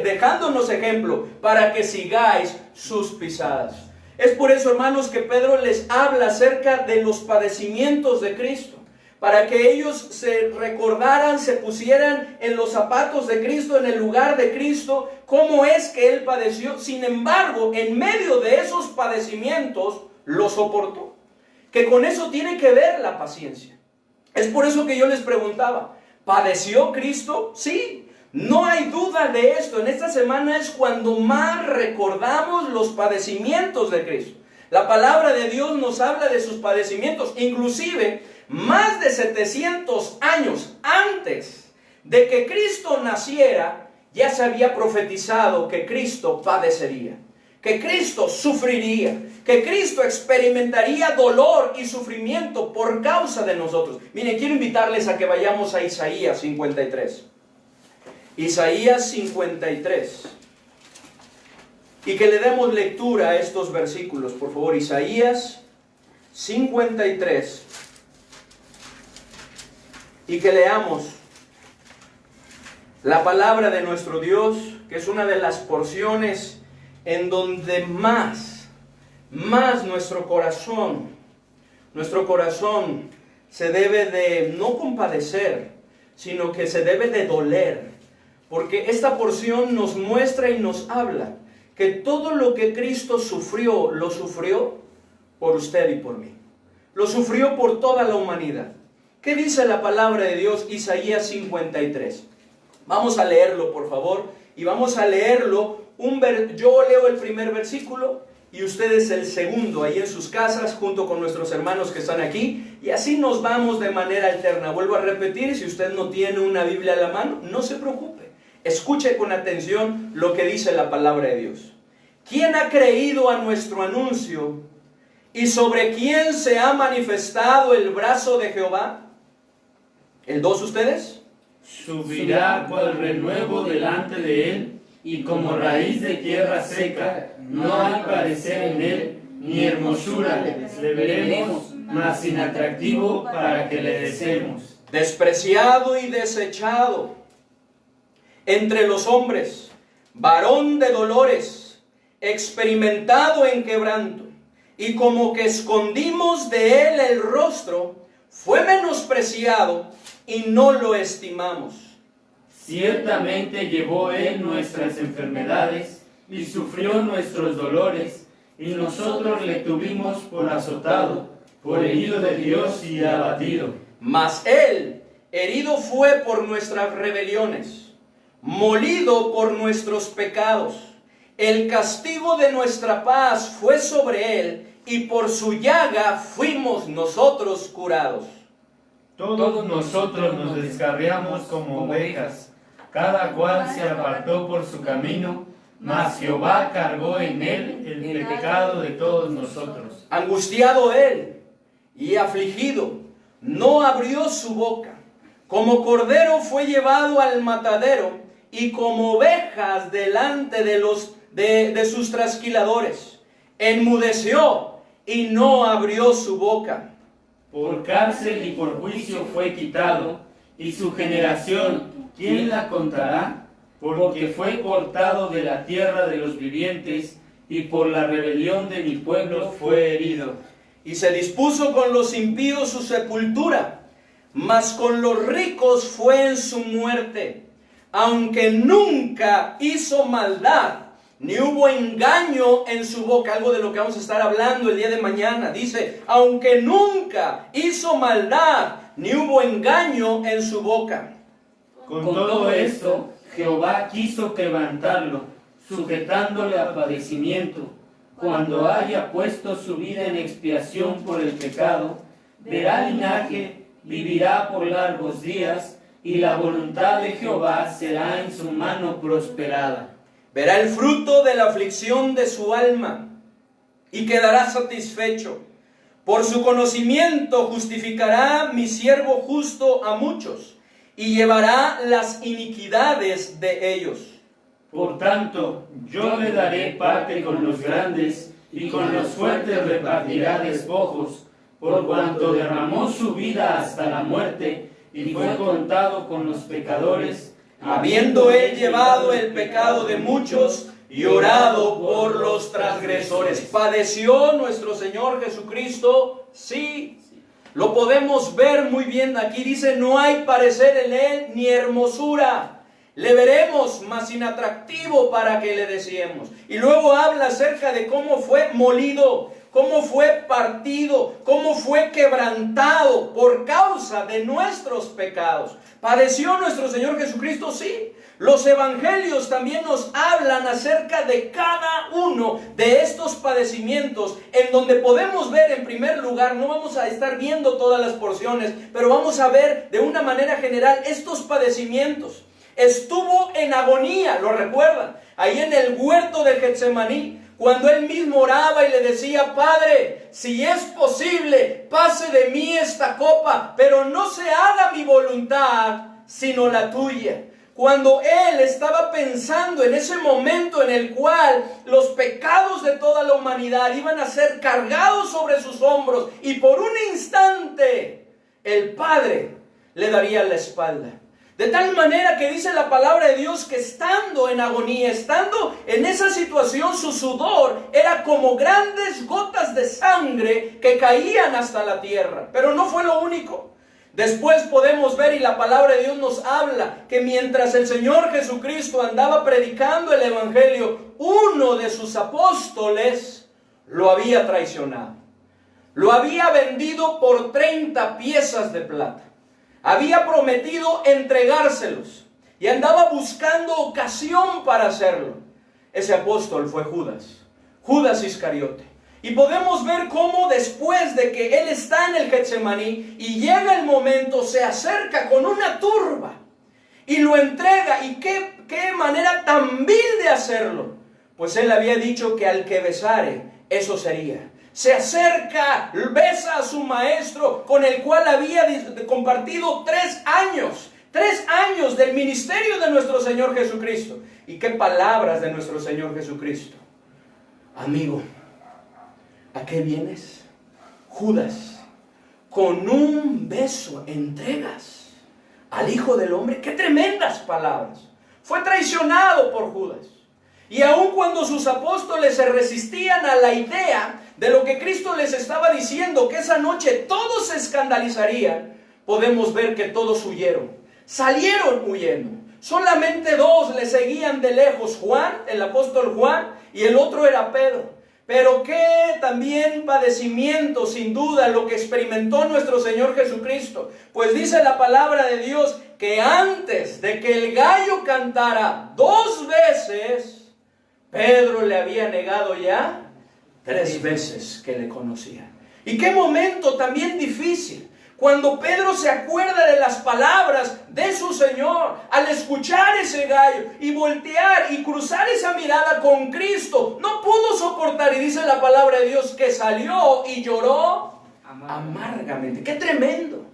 dejándonos ejemplo, para que sigáis sus pisadas. Es por eso, hermanos, que Pedro les habla acerca de los padecimientos de Cristo, para que ellos se recordaran, se pusieran en los zapatos de Cristo, en el lugar de Cristo, cómo es que Él padeció. Sin embargo, en medio de esos padecimientos, lo soportó. Que con eso tiene que ver la paciencia. Es por eso que yo les preguntaba, ¿padeció Cristo? Sí, no hay duda de esto. En esta semana es cuando más recordamos los padecimientos de Cristo. La palabra de Dios nos habla de sus padecimientos, inclusive más de 700 años antes de que Cristo naciera, ya se había profetizado que Cristo padecería, que Cristo sufriría, que Cristo experimentaría dolor y sufrimiento por causa de nosotros. Miren, quiero invitarles a que vayamos a Isaías 53. Isaías 53. Y que le demos lectura a estos versículos, por favor. Isaías 53. Y que leamos la palabra de nuestro Dios, que es una de las porciones en donde más nuestro corazón se debe de no compadecer, sino que se debe de doler, porque esta porción nos muestra y nos habla que todo lo que Cristo sufrió, lo sufrió por usted y por mí, lo sufrió por toda la humanidad. ¿Qué dice la palabra de Dios? Isaías 53. Vamos a leerlo, por favor, y vamos a leerlo. Yo leo el primer versículo y ustedes el segundo, ahí en sus casas, junto con nuestros hermanos que están aquí, y así nos vamos de manera alterna. Vuelvo a repetir, si usted no tiene una Biblia a la mano, no se preocupe. Escuche con atención lo que dice la palabra de Dios. ¿Quién ha creído a nuestro anuncio? ¿Y sobre quién se ha manifestado el brazo de Jehová? ¿El 2 ustedes? Subirá cual renuevo delante de él, y como raíz de tierra seca, no hay parecer en él, ni hermosura le veremos, mas inatractivo para que le deseemos. Despreciado y desechado entre los hombres, varón de dolores, experimentado en quebranto, y como que escondimos de él el rostro, fue menospreciado y no lo estimamos. Ciertamente llevó él nuestras enfermedades y sufrió nuestros dolores, y nosotros le tuvimos por azotado, por herido de Dios y abatido. Mas él herido fue por nuestras rebeliones, molido por nuestros pecados. El castigo de nuestra paz fue sobre él, y por su llaga fuimos nosotros curados. Todos nosotros nos descarriamos como ovejas, cada cual se apartó por su camino, mas Jehová cargó en él el pecado de todos nosotros. Angustiado él y afligido, no abrió su boca. Como cordero fue llevado al matadero, y como ovejas delante de sus trasquiladores. Enmudeció y no abrió su boca. Por cárcel y por juicio fue quitado, y su generación, ¿quién la contará? Porque fue cortado de la tierra de los vivientes, y por la rebelión de mi pueblo fue herido. Y se dispuso con los impíos su sepultura, mas con los ricos fue en su muerte. Aunque nunca hizo maldad, ni hubo engaño en su boca. Algo de lo que vamos a estar hablando el día de mañana. Dice, aunque nunca hizo maldad, ni hubo engaño en su boca. Con todo esto, Jehová quiso quebrantarlo, sujetándole a padecimiento. Cuando haya puesto su vida en expiación por el pecado, verá linaje, vivirá por largos días, y la voluntad de Jehová será en su mano prosperada. Verá el fruto de la aflicción de su alma, y quedará satisfecho. Por su conocimiento justificará mi siervo justo a muchos, y llevará las iniquidades de ellos. Por tanto, yo le daré parte con los grandes, y con los fuertes repartirá despojos, por cuanto derramó su vida hasta la muerte, y fue contado con los pecadores, habiendo él llevado el pecado de muchos y orado por los transgresores. ¿Padeció nuestro Señor Jesucristo? Sí. Lo podemos ver muy bien. Aquí dice, no hay parecer en él ni hermosura. Le veremos, mas inatractivo para que le deseemos. Y luego habla acerca de cómo fue molido, cómo fue partido, cómo fue quebrantado por causa de nuestros pecados. ¿Padeció nuestro Señor Jesucristo? Sí. Los evangelios también nos hablan acerca de cada uno de estos padecimientos, en donde podemos ver en primer lugar, no vamos a estar viendo todas las porciones, pero vamos a ver de una manera general estos padecimientos. Estuvo en agonía, ¿lo recuerdan? Ahí en el huerto de Getsemaní, cuando él mismo oraba y le decía, Padre, si es posible, pase de mí esta copa, pero no se haga mi voluntad, sino la tuya. Cuando él estaba pensando en ese momento en el cual los pecados de toda la humanidad iban a ser cargados sobre sus hombros, y por un instante el Padre le daría la espalda. De tal manera que dice la palabra de Dios que estando en agonía, estando en esa situación, su sudor era como grandes gotas de sangre que caían hasta la tierra. Pero no fue lo único. Después podemos ver, y la palabra de Dios nos habla, que mientras el Señor Jesucristo andaba predicando el evangelio, uno de sus apóstoles lo había traicionado. Lo había vendido por 30 piezas de plata. Había prometido entregárselos y andaba buscando ocasión para hacerlo. Ese apóstol fue Judas Iscariote. Y podemos ver cómo después de que él está en el Getsemaní y llega el momento, se acerca con una turba y lo entrega. ¿Y qué manera tan vil de hacerlo? Pues él había dicho que al que besare, eso sería. Se acerca, besa a su maestro, con el cual había compartido 3 años. 3 años del ministerio de nuestro Señor Jesucristo. ¿Y qué palabras de nuestro Señor Jesucristo? Amigo, ¿a qué vienes? Judas, con un beso entregas al Hijo del Hombre. ¡Qué tremendas palabras! Fue traicionado por Judas. Y aun cuando sus apóstoles se resistían a la idea de lo que Cristo les estaba diciendo, que esa noche todos se escandalizarían, podemos ver que todos huyeron. Salieron huyendo. Solamente 2 le seguían de lejos, Juan, el apóstol Juan, y el otro era Pedro. Pero qué también padecimiento, sin duda, lo que experimentó nuestro Señor Jesucristo. Pues dice la palabra de Dios que antes de que el gallo cantara 2 veces, Pedro le había negado ya 3 veces que le conocía. Y qué momento también difícil, Cuando Pedro se acuerda de las palabras de su Señor, al escuchar ese gallo y voltear y cruzar esa mirada con Cristo, no pudo soportar, y dice la palabra de Dios que salió y lloró amargamente. ¡Qué tremendo!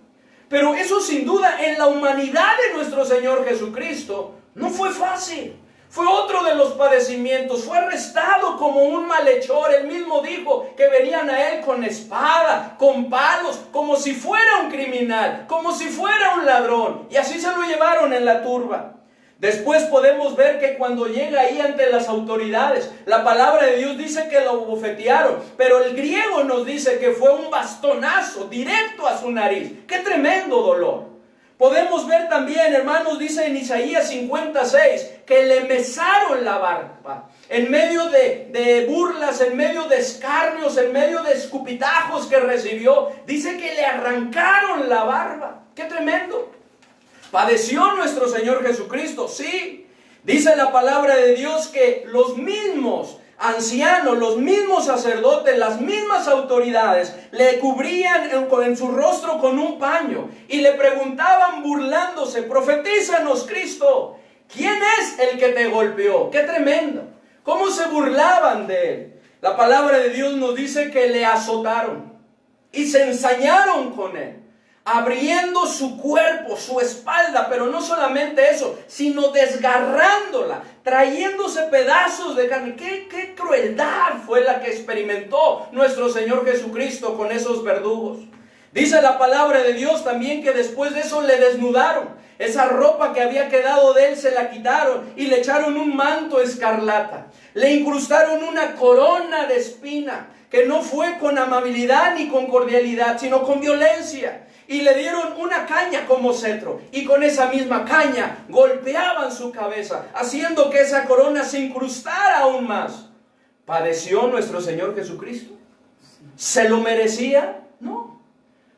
Pero eso sin duda en la humanidad de nuestro Señor Jesucristo no fue fácil. Fue otro de los padecimientos. Fue arrestado como un malhechor. Él mismo dijo que venían a él con espada, con palos, como si fuera un criminal, como si fuera un ladrón. Y así se lo llevaron en la turba. Después podemos ver que cuando llega ahí ante las autoridades, la palabra de Dios dice que lo bofetearon, pero el griego nos dice que fue un bastonazo directo a su nariz. ¡Qué tremendo dolor! Podemos ver también, hermanos, dice en Isaías 56, que le mesaron la barba. En medio de burlas, en medio de escarnios, en medio de escupitajos que recibió, dice que le arrancaron la barba. ¡Qué tremendo! ¿Padeció nuestro Señor Jesucristo? Sí. Dice la palabra de Dios que los mismos ancianos, los mismos sacerdotes, las mismas autoridades le cubrían en su rostro con un paño y le preguntaban burlándose: profetízanos, Cristo, ¿quién es el que te golpeó? ¡Qué tremendo! ¿Cómo se burlaban de él? La palabra de Dios nos dice que le azotaron y se ensañaron con él, abriendo su cuerpo, su espalda, pero no solamente eso, sino desgarrándola, trayéndose pedazos de carne. ¡Qué crueldad fue la que experimentó nuestro Señor Jesucristo con esos verdugos! Dice la palabra de Dios también que después de eso le desnudaron. Esa ropa que había quedado de él se la quitaron y le echaron un manto escarlata. Le incrustaron una corona de espina, que no fue con amabilidad ni con cordialidad, sino con violencia. Y le dieron una caña como cetro, y con esa misma caña golpeaban su cabeza, haciendo que esa corona se incrustara aún más. ¿Padeció nuestro Señor Jesucristo? ¿Se lo merecía? No.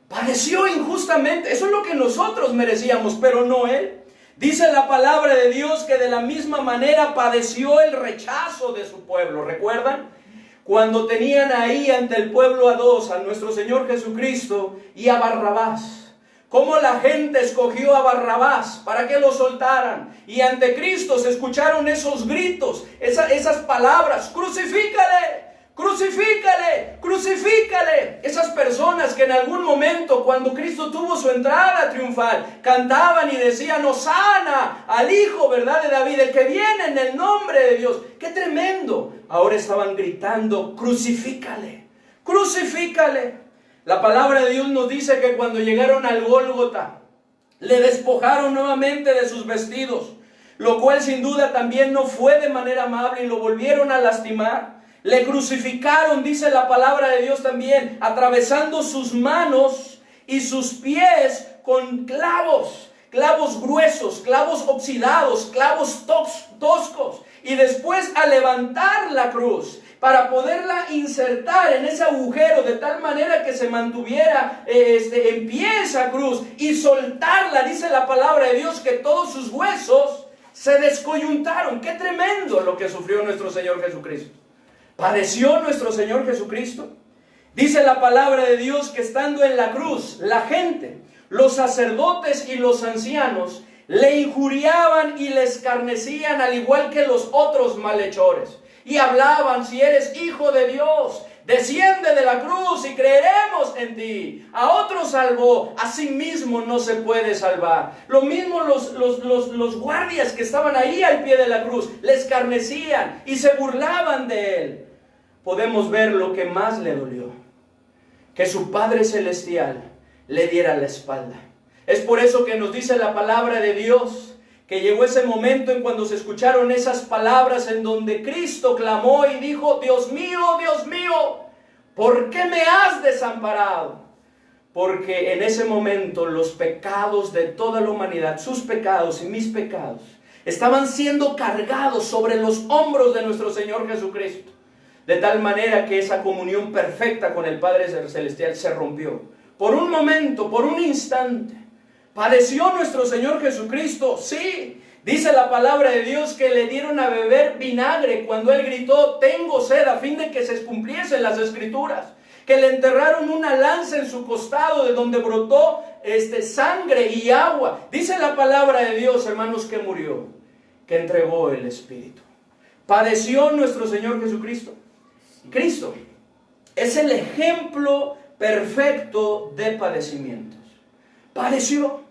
Padeció injustamente. Eso es lo que nosotros merecíamos, pero no Él. Dice la palabra de Dios que de la misma manera padeció el rechazo de su pueblo. ¿Recuerdan? Cuando tenían ahí ante el pueblo a dos, a nuestro Señor Jesucristo y a Barrabás. Cómo la gente escogió a Barrabás para que lo soltaran. Y ante Cristo se escucharon esos gritos, esas palabras: crucifícale, crucifícale, crucifícale. Esas personas que en algún momento, cuando Cristo tuvo su entrada triunfal, cantaban y decían: Hosana al Hijo, ¿verdad?, de David, el que viene en el nombre de Dios. ¡Qué tremendo! Ahora estaban gritando: crucifícale, crucifícale. La palabra de Dios nos dice que cuando llegaron al Gólgota, le despojaron nuevamente de sus vestidos, lo cual sin duda también no fue de manera amable, y lo volvieron a lastimar. Le crucificaron, dice la palabra de Dios también, atravesando sus manos y sus pies con clavos, clavos gruesos, clavos oxidados, clavos toscos. Y después a levantar la cruz para poderla insertar en ese agujero de tal manera que se mantuviera en pie esa cruz, y soltarla, dice la palabra de Dios que todos sus huesos se descoyuntaron. ¡Qué tremendo lo que sufrió nuestro Señor Jesucristo! ¿Padeció nuestro Señor Jesucristo? Dice la palabra de Dios que estando en la cruz, la gente, los sacerdotes y los ancianos, le injuriaban y le escarnecían, al igual que los otros malhechores. Y hablaban: si eres Hijo de Dios, desciende de la cruz y creeremos en ti. A otros salvó, a sí mismo no se puede salvar. Lo mismo los guardias que estaban ahí al pie de la cruz, le escarnecían y se burlaban de él. Podemos ver lo que más le dolió: que su Padre Celestial le diera la espalda. Es por eso que nos dice la palabra de Dios que llegó ese momento en cuando se escucharon esas palabras en donde Cristo clamó y dijo: Dios mío, ¿por qué me has desamparado? Porque en ese momento los pecados de toda la humanidad, sus pecados y mis pecados, estaban siendo cargados sobre los hombros de nuestro Señor Jesucristo. De tal manera que esa comunión perfecta con el Padre Celestial se rompió. Por un momento, por un instante. ¿Padeció nuestro Señor Jesucristo? Sí. Dice la palabra de Dios que le dieron a beber vinagre cuando Él gritó: tengo sed, a fin de que se cumpliesen las Escrituras. que le enterraron una lanza en su costado de donde brotó sangre y agua. Dice la palabra de Dios, hermanos, que murió, que entregó el Espíritu. Padeció nuestro Señor Jesucristo. Cristo es el ejemplo perfecto de padecimientos. Padeció.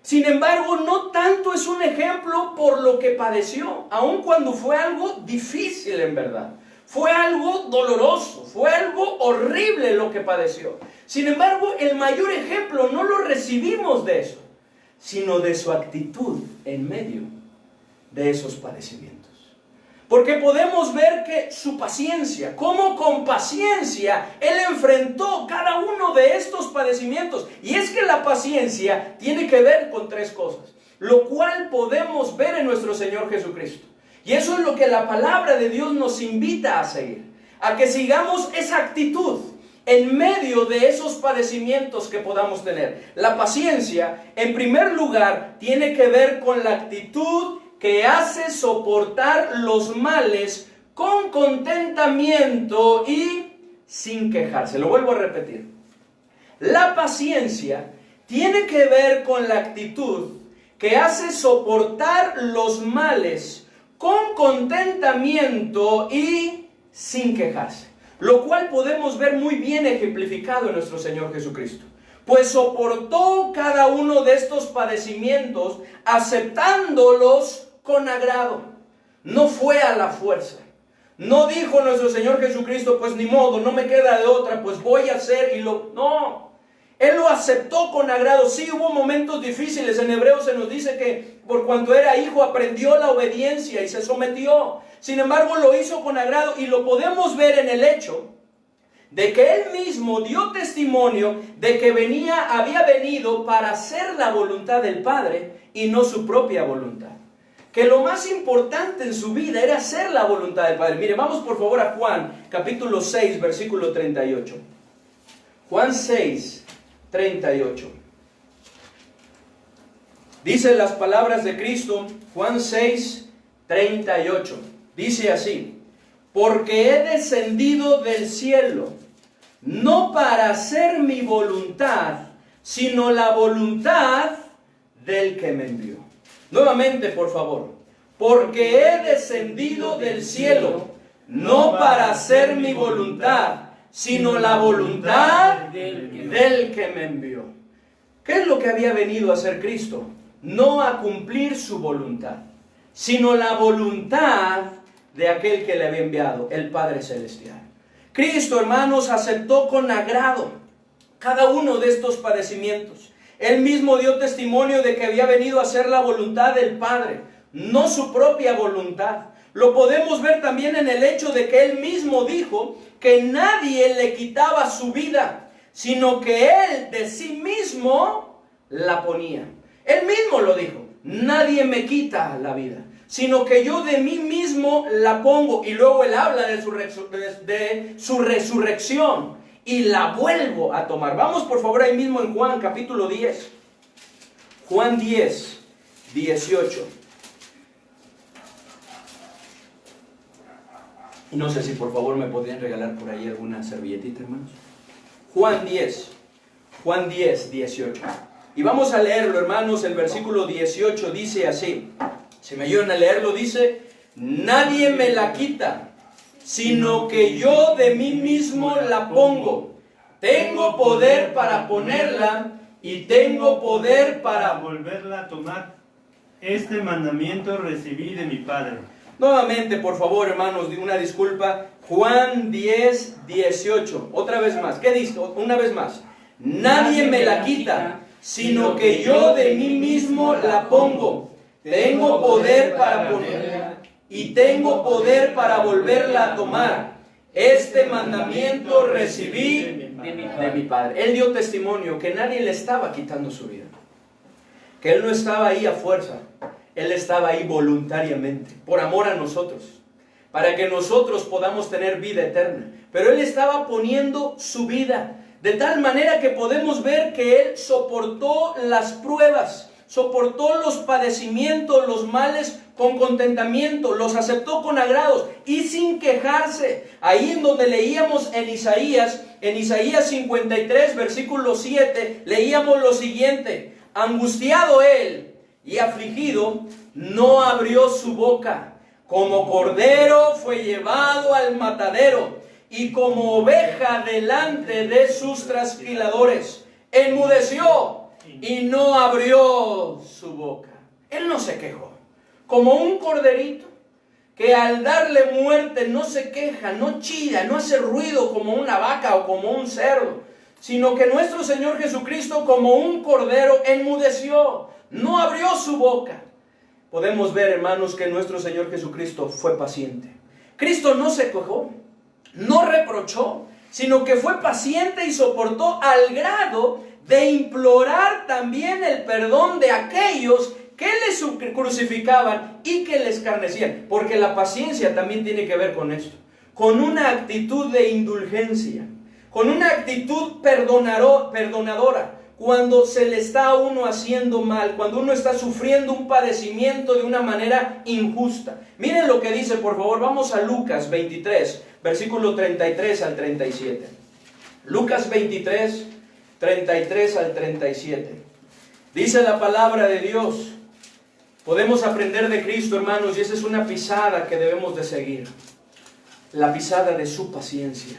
Sin embargo, no tanto es un ejemplo por lo que padeció, aun cuando fue algo difícil en verdad. Fue algo doloroso, fue algo horrible lo que padeció. Sin embargo, el mayor ejemplo no lo recibimos de eso, sino de su actitud en medio de esos padecimientos. Porque podemos ver que su paciencia, cómo con paciencia Él enfrentó cada uno de estos padecimientos. Y es que la paciencia tiene que ver con tres cosas, lo cual podemos ver en nuestro Señor Jesucristo. Y eso es lo que la palabra de Dios nos invita a seguir, a que sigamos esa actitud en medio de esos padecimientos que podamos tener. La paciencia, en primer lugar, tiene que ver con la actitud que hace soportar los males con contentamiento y sin quejarse. Lo vuelvo a repetir. La paciencia tiene que ver con la actitud que hace soportar los males con contentamiento y sin quejarse. Lo cual podemos ver muy bien ejemplificado en nuestro Señor Jesucristo. Pues soportó cada uno de estos padecimientos aceptándolos con agrado. No fue a la fuerza. No dijo nuestro Señor Jesucristo, pues ni modo, no me queda de otra, pues voy a hacer No. Él lo aceptó con agrado. Sí, hubo momentos difíciles. En Hebreos se nos dice que por cuanto era hijo aprendió la obediencia y se sometió. Sin embargo, lo hizo con agrado y lo podemos ver en el hecho de que Él mismo dio testimonio de que había venido para hacer la voluntad del Padre y no su propia voluntad. Que lo más importante en su vida era hacer la voluntad del Padre. Mire, vamos por favor a Juan, capítulo 6, versículo 38. Juan 6, 38. Dice las palabras de Cristo, Juan 6, 38. Dice así: porque he descendido del cielo, no para hacer mi voluntad, sino la voluntad del que me envió. Nuevamente, por favor. Porque he descendido del cielo, no para hacer mi voluntad, sino la voluntad del que me envió. ¿Qué es lo que había venido a hacer Cristo? No a cumplir su voluntad, sino la voluntad de aquel que le había enviado, el Padre Celestial. Cristo, hermanos, aceptó con agrado cada uno de estos padecimientos. Él mismo dio testimonio de que había venido a hacer la voluntad del Padre, no su propia voluntad. Lo podemos ver también en el hecho de que Él mismo dijo que nadie le quitaba su vida, sino que Él de sí mismo la ponía. Él mismo lo dijo: nadie me quita la vida, sino que yo de mí mismo la pongo. Y luego Él habla de su resurrección. Y la vuelvo a tomar. Vamos por favor ahí mismo en Juan capítulo 10. Juan 10, 18. Y no sé si por favor me podrían regalar por ahí alguna servilletita, hermanos. Juan 10, 18. Y vamos a leerlo, hermanos. El versículo 18 dice así. Si me ayudan a leerlo, dice: nadie me la quita, sino que yo de mí mismo la pongo. Tengo poder para ponerla y tengo poder para volverla a tomar. Este mandamiento recibí de mi Padre. Nuevamente, por favor, hermanos, una disculpa. Juan 10, 18. Otra vez más. ¿Qué dice? Una vez más. Nadie me la quita, sino que yo de mí mismo la pongo. Tengo poder para ponerla y tengo poder para volverla a tomar. Este mandamiento recibí de mi Padre. Él dio testimonio que nadie le estaba quitando su vida, que Él no estaba ahí a fuerza. Él estaba ahí voluntariamente, por amor a nosotros, para que nosotros podamos tener vida eterna. Pero Él estaba poniendo su vida, de tal manera que podemos ver que Él soportó las pruebas, soportó los padecimientos, los males con contentamiento, los aceptó con agrado y sin quejarse. Ahí en donde leíamos en Isaías, en Isaías 53, versículo 7, leíamos lo siguiente: angustiado él y afligido, no abrió su boca. Como cordero fue llevado al matadero, y como oveja delante de sus trasquiladores, enmudeció y no abrió su boca. Él no se quejó. Como un corderito que al darle muerte no se queja, no chilla, no hace ruido como una vaca o como un cerdo, sino que nuestro Señor Jesucristo, como un cordero, enmudeció, no abrió su boca. Podemos ver, hermanos, que nuestro Señor Jesucristo fue paciente. Cristo no se quejó, no reprochó, sino que fue paciente y soportó al grado de implorar también el perdón de aquellos que les crucificaban y que les escarnecían. Porque la paciencia también tiene que ver con esto, con una actitud de indulgencia, con una actitud perdonadora. Cuando se le está a uno haciendo mal, cuando uno está sufriendo un padecimiento de una manera injusta. Miren lo que dice, por favor, vamos a Lucas 23, versículo 33 al 37. Lucas 23, 33 al 37. Dice la palabra de Dios. Podemos aprender de Cristo, hermanos, y esa es una pisada que debemos de seguir. La pisada de su paciencia.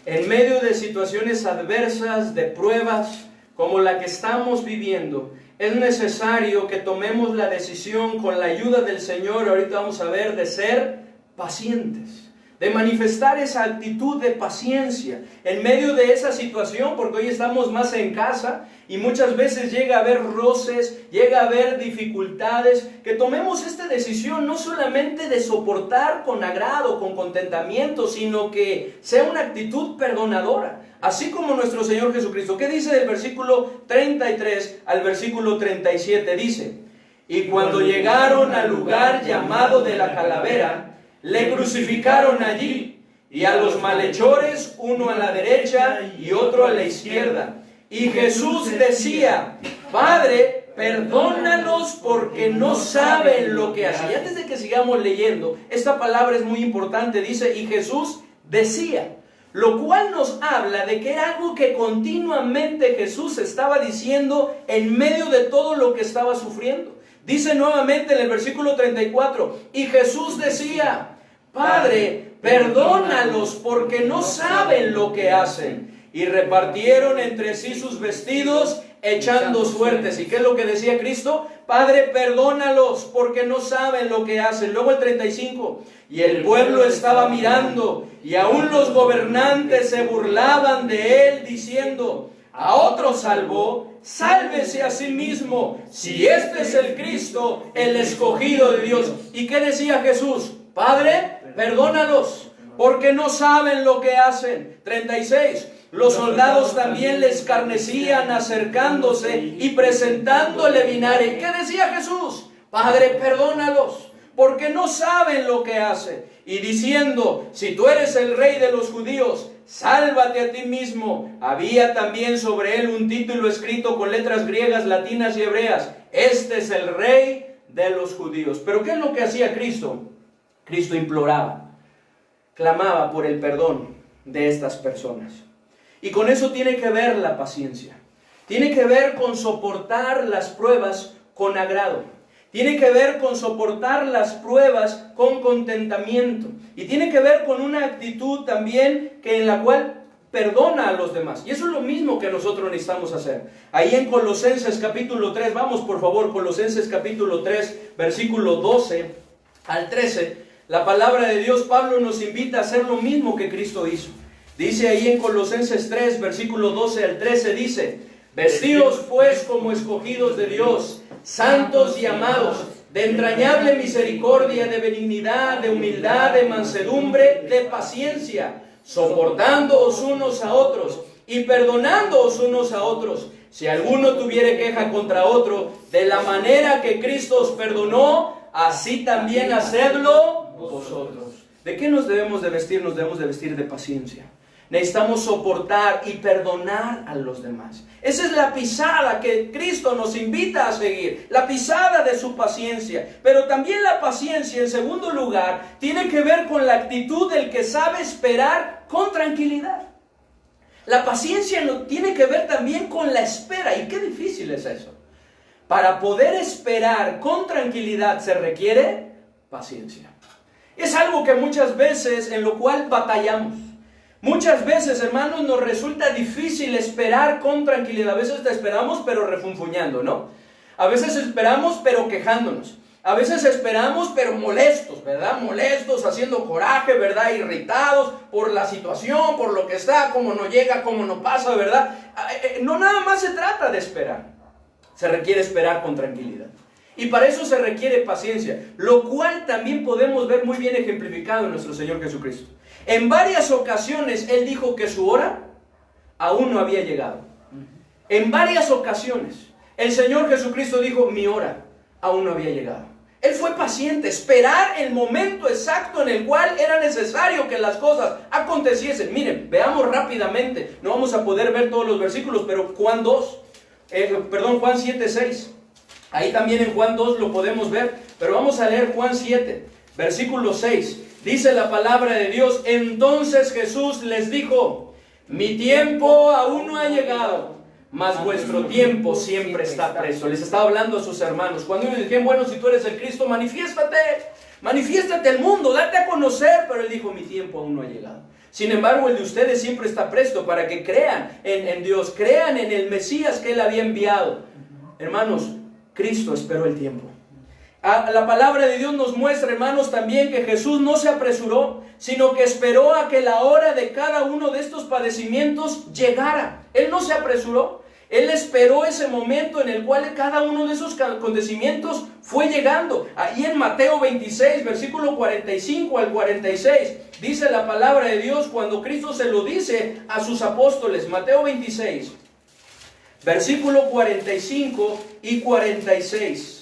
En medio de situaciones adversas, de pruebas como la que estamos viviendo, es necesario que tomemos la decisión con la ayuda del Señor, ahorita vamos a ver, de ser pacientes, de manifestar esa actitud de paciencia en medio de esa situación, porque hoy estamos más en casa y muchas veces llega a haber roces, llega a haber dificultades, que tomemos esta decisión no solamente de soportar con agrado, con contentamiento, sino que sea una actitud perdonadora. Así como nuestro Señor Jesucristo. ¿Qué dice del versículo 33 al versículo 37? Dice: y cuando llegaron al lugar llamado de la calavera, le crucificaron allí, y a los malhechores, uno a la derecha y otro a la izquierda. Y Jesús decía: Padre, perdónalos porque no saben lo que hacen. Y antes de que sigamos leyendo, esta palabra es muy importante. Dice: y Jesús decía. Lo cual nos habla de que era algo que continuamente Jesús estaba diciendo en medio de todo lo que estaba sufriendo. Dice nuevamente en el versículo 34, y Jesús decía: Padre, perdónalos porque no saben lo que hacen. Y repartieron entre sí sus vestidos, echando suertes. ¿Y qué es lo que decía Cristo? Padre, perdónalos porque no saben lo que hacen. Luego el 35, y el pueblo estaba mirando, y aún los gobernantes se burlaban de él, diciendo: a otro salvó, sálvese a sí mismo, si este es el Cristo, el escogido de Dios. ¿Y qué decía Jesús? Padre, perdónalos porque no saben lo que hacen. 36. Los soldados también le escarnecían acercándose y presentándole vinagre. ¿Qué decía Jesús? Padre, perdónalos, porque no saben lo que hacen. Y diciendo: si tú eres el rey de los judíos, sálvate a ti mismo. Había también sobre él un título escrito con letras griegas, latinas y hebreas: este es el rey de los judíos. Pero ¿qué es lo que hacía Cristo? Cristo imploraba, clamaba por el perdón de estas personas. Y con eso tiene que ver la paciencia. Tiene que ver con soportar las pruebas con agrado. Tiene que ver con soportar las pruebas con contentamiento. Y tiene que ver con una actitud también que en la cual perdona a los demás. Y eso es lo mismo que nosotros necesitamos hacer. Ahí en Colosenses capítulo 3, vamos por favor, Colosenses capítulo 3, versículo 12 al 13. La palabra de Dios, Pablo nos invita a hacer lo mismo que Cristo hizo. Dice ahí en Colosenses 3, versículo 12 al 13, dice: vestíos pues como escogidos de Dios, santos y amados, de entrañable misericordia, de benignidad, de humildad, de mansedumbre, de paciencia, soportándoos unos a otros y perdonándoos unos a otros, si alguno tuviere queja contra otro, de la manera que Cristo os perdonó, así también hacedlo vosotros. ¿De qué nos debemos de vestir? Nos debemos de vestir de paciencia. Necesitamos soportar y perdonar a los demás. Esa es la pisada que Cristo nos invita a seguir, la pisada de su paciencia. Pero también la paciencia, en segundo lugar, tiene que ver con la actitud del que sabe esperar con tranquilidad. La paciencia tiene que ver también con la espera. ¿Y qué difícil es eso? Para poder esperar con tranquilidad se requiere paciencia. Es algo que muchas veces en lo cual batallamos. Muchas veces, hermanos, nos resulta difícil esperar con tranquilidad. A veces te esperamos pero refunfuñando, ¿no? A veces esperamos pero quejándonos. A veces esperamos pero molestos, ¿verdad? Molestos, haciendo coraje, ¿verdad? Irritados por la situación, por lo que está, cómo no llega, cómo no pasa, ¿verdad? No nada más se trata de esperar. Se requiere esperar con tranquilidad. Y para eso se requiere paciencia, lo cual también podemos ver muy bien ejemplificado en nuestro Señor Jesucristo. En varias ocasiones Él dijo que su hora aún no había llegado. En varias ocasiones el Señor Jesucristo dijo, mi hora aún no había llegado. Él fue paciente, esperar el momento exacto en el cual era necesario que las cosas aconteciesen. Miren, veamos rápidamente, no vamos a poder ver todos los versículos, pero Juan 7:6. Ahí también en Juan 2 lo podemos ver, pero vamos a leer Juan 7, versículo 6. Dice la palabra de Dios, entonces Jesús les dijo, mi tiempo aún no ha llegado, mas vuestro tiempo siempre está presto. Les estaba hablando a sus hermanos. Cuando ellos dijeron, bueno, si tú eres el Cristo, manifiéstate al mundo, date a conocer. Pero Él dijo, mi tiempo aún no ha llegado. Sin embargo, el de ustedes siempre está presto para que crean en Dios, crean en el Mesías que Él había enviado. Hermanos, Cristo esperó el tiempo. La palabra de Dios nos muestra, hermanos, también que Jesús no se apresuró, sino que esperó a que la hora de cada uno de estos padecimientos llegara. Él no se apresuró, Él esperó ese momento en el cual cada uno de esos acontecimientos fue llegando. Ahí en Mateo 26, versículo 45 al 46, dice la palabra de Dios cuando Cristo se lo dice a sus apóstoles. Mateo 26, versículo 45 y 46.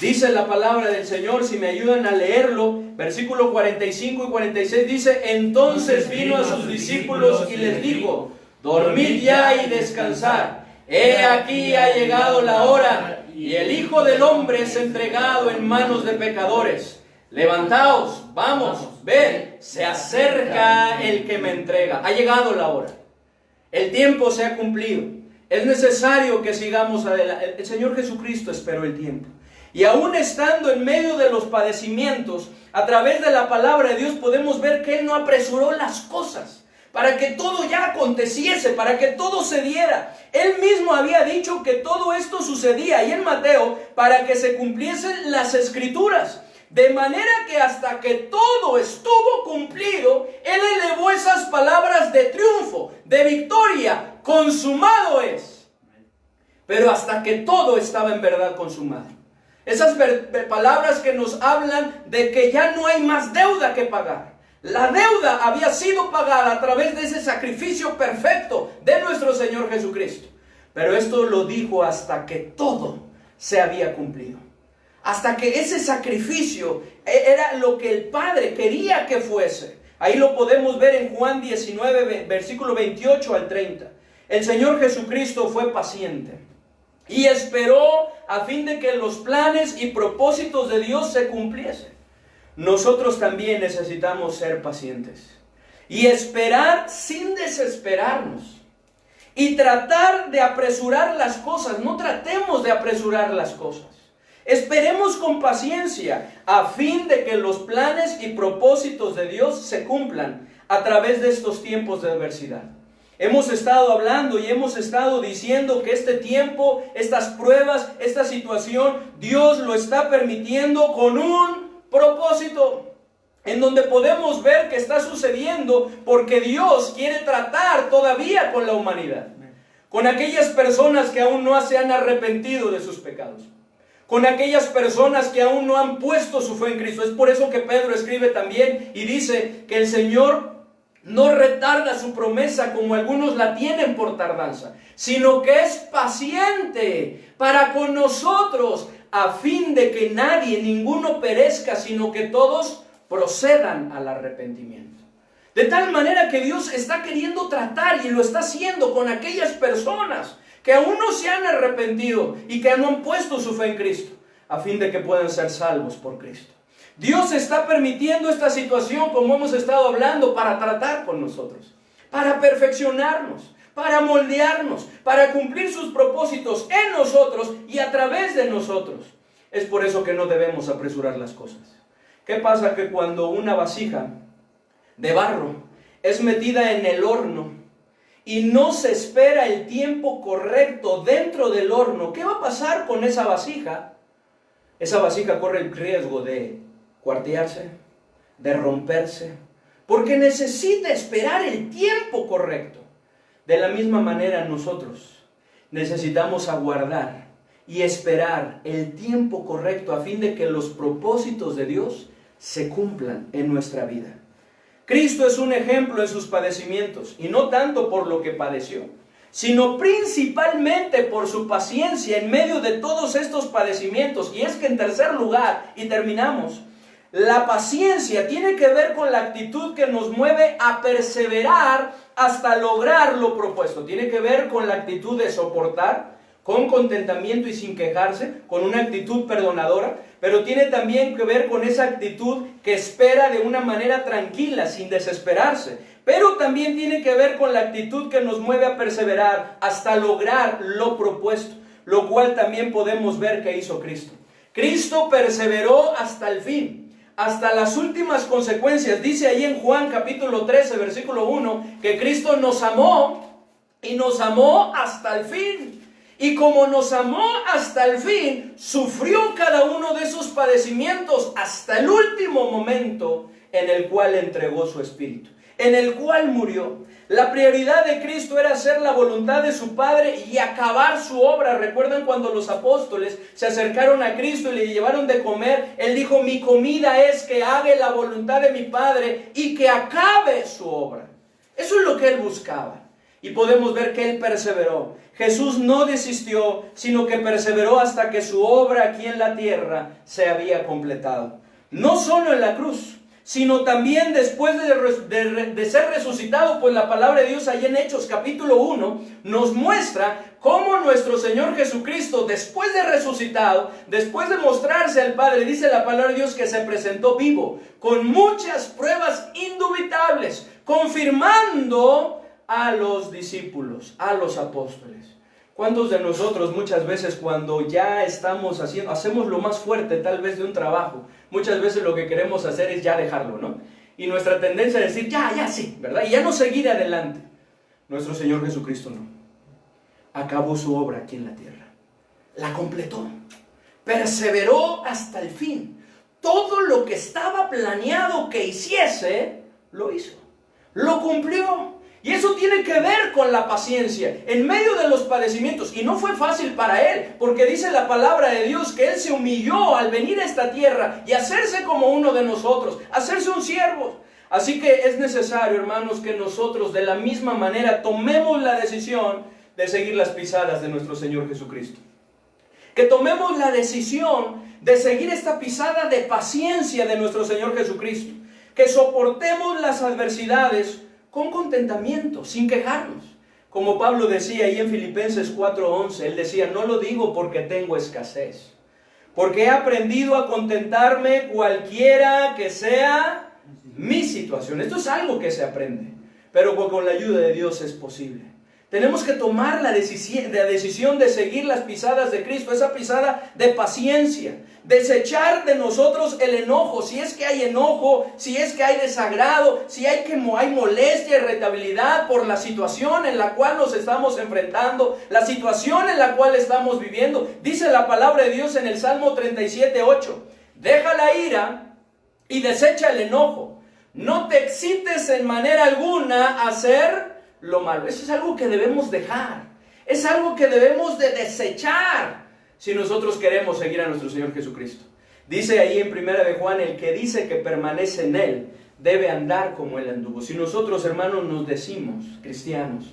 Dice la palabra del Señor, si me ayudan a leerlo, versículo 45 y 46, dice, entonces vino a sus discípulos y les dijo, dormid ya y descansad, he aquí ha llegado la hora, y el Hijo del Hombre es entregado en manos de pecadores. Levantaos, vamos, ved, se acerca el que me entrega. Ha llegado la hora, el tiempo se ha cumplido, es necesario que sigamos adelante. El Señor Jesucristo esperó el tiempo. Y aún estando en medio de los padecimientos, a través de la palabra de Dios podemos ver que Él no apresuró las cosas para que todo ya aconteciese, para que todo se diera. Él mismo había dicho que todo esto sucedía, y en Mateo, para que se cumpliesen las Escrituras. De manera que hasta que todo estuvo cumplido, Él elevó esas palabras de triunfo, de victoria, consumado es. Pero hasta que todo estaba en verdad consumado. Esas palabras que nos hablan de que ya no hay más deuda que pagar. La deuda había sido pagada a través de ese sacrificio perfecto de nuestro Señor Jesucristo. Pero esto lo dijo hasta que todo se había cumplido. Hasta que ese sacrificio era lo que el Padre quería que fuese. Ahí lo podemos ver en Juan 19, versículo 28 al 30. El Señor Jesucristo fue paciente y esperó a fin de que los planes y propósitos de Dios se cumpliesen. Nosotros también necesitamos ser pacientes y esperar sin desesperarnos y tratar de apresurar las cosas. No tratemos de apresurar las cosas. Esperemos con paciencia a fin de que los planes y propósitos de Dios se cumplan a través de estos tiempos de adversidad. Hemos estado hablando y hemos estado diciendo que este tiempo, estas pruebas, esta situación, Dios lo está permitiendo con un propósito, en donde podemos ver que está sucediendo porque Dios quiere tratar todavía con la humanidad, con aquellas personas que aún no se han arrepentido de sus pecados, con aquellas personas que aún no han puesto su fe en Cristo. Es por eso que Pedro escribe también y dice que el Señor no retarda su promesa como algunos la tienen por tardanza, sino que es paciente para con nosotros, a fin de que nadie, ninguno perezca, sino que todos procedan al arrepentimiento. De tal manera que Dios está queriendo tratar y lo está haciendo con aquellas personas que aún no se han arrepentido y que no han puesto su fe en Cristo, a fin de que puedan ser salvos por Cristo. Dios está permitiendo esta situación, como hemos estado hablando, para tratar con nosotros, para perfeccionarnos, para moldearnos, para cumplir sus propósitos en nosotros y a través de nosotros. Es por eso que no debemos apresurar las cosas. ¿Qué pasa? Que cuando una vasija de barro es metida en el horno y no se espera el tiempo correcto dentro del horno, ¿qué va a pasar con esa vasija? Esa vasija corre el riesgo de cuartearse, de romperse, porque necesita esperar el tiempo correcto. De la misma manera nosotros necesitamos aguardar y esperar el tiempo correcto a fin de que los propósitos de Dios se cumplan en nuestra vida. Cristo es un ejemplo en sus padecimientos, y no tanto por lo que padeció, sino principalmente por su paciencia en medio de todos estos padecimientos. Y es que en tercer lugar, y terminamos, la paciencia tiene que ver con la actitud que nos mueve a perseverar hasta lograr lo propuesto. Tiene que ver con la actitud de soportar, con contentamiento y sin quejarse, con una actitud perdonadora, pero tiene también que ver con esa actitud que espera de una manera tranquila, sin desesperarse. Pero también tiene que ver con la actitud que nos mueve a perseverar hasta lograr lo propuesto, lo cual también podemos ver que hizo Cristo. Cristo perseveró hasta el fin, hasta las últimas consecuencias. Dice ahí en Juan capítulo 13, versículo 1, que Cristo nos amó y nos amó hasta el fin. Y como nos amó hasta el fin, sufrió cada uno de esos padecimientos hasta el último momento en el cual entregó su espíritu, en el cual murió. La prioridad de Cristo era hacer la voluntad de su Padre y acabar su obra. ¿Recuerdan cuando los apóstoles se acercaron a Cristo y le llevaron de comer? Él dijo: mi comida es que haga la voluntad de mi Padre y que acabe su obra. Eso es lo que Él buscaba. Y podemos ver que Él perseveró. Jesús no desistió, sino que perseveró hasta que su obra aquí en la tierra se había completado. No solo en la cruz, sino también después de ser resucitado, pues la palabra de Dios allá en Hechos capítulo 1 nos muestra cómo nuestro Señor Jesucristo, después de resucitado, después de mostrarse al Padre, dice la palabra de Dios que se presentó vivo, con muchas pruebas indubitables, confirmando a los discípulos, a los apóstoles. ¿Cuántos de nosotros muchas veces cuando ya hacemos lo más fuerte tal vez de un trabajo, muchas veces lo que queremos hacer es ya dejarlo, ¿no? Y nuestra tendencia es decir, ya sí, ¿verdad? Y ya no seguir adelante. Nuestro Señor Jesucristo no. Acabó su obra aquí en la tierra. La completó. Perseveró hasta el fin. Todo lo que estaba planeado que hiciese, lo hizo. Lo cumplió. Y eso tiene que ver con la paciencia en medio de los padecimientos. Y no fue fácil para Él, porque dice la palabra de Dios que Él se humilló al venir a esta tierra y hacerse como uno de nosotros, hacerse un siervo. Así que es necesario, hermanos, que nosotros de la misma manera tomemos la decisión de seguir las pisadas de nuestro Señor Jesucristo. Que tomemos la decisión de seguir esta pisada de paciencia de nuestro Señor Jesucristo. Que soportemos las adversidades con contentamiento, sin quejarnos. Como Pablo decía ahí en Filipenses 4:11, él decía: no lo digo porque tengo escasez, porque he aprendido a contentarme cualquiera que sea mi situación. Esto es algo que se aprende, pero con la ayuda de Dios es posible. Tenemos que tomar la decisión de seguir las pisadas de Cristo, esa pisada de paciencia, desechar de nosotros el enojo, si es que hay enojo, si es que hay desagrado, si hay molestia, irritabilidad por la situación en la cual nos estamos enfrentando, la situación en la cual estamos viviendo. Dice la palabra de Dios en el Salmo 37:8, deja la ira y desecha el enojo, no te excites en manera alguna a hacer lo malo. Eso es algo que debemos dejar, es algo que debemos de desechar si nosotros queremos seguir a nuestro Señor Jesucristo. Dice ahí en 1 de Juan, el que dice que permanece en Él debe andar como Él anduvo. Si nosotros, hermanos, nos decimos cristianos,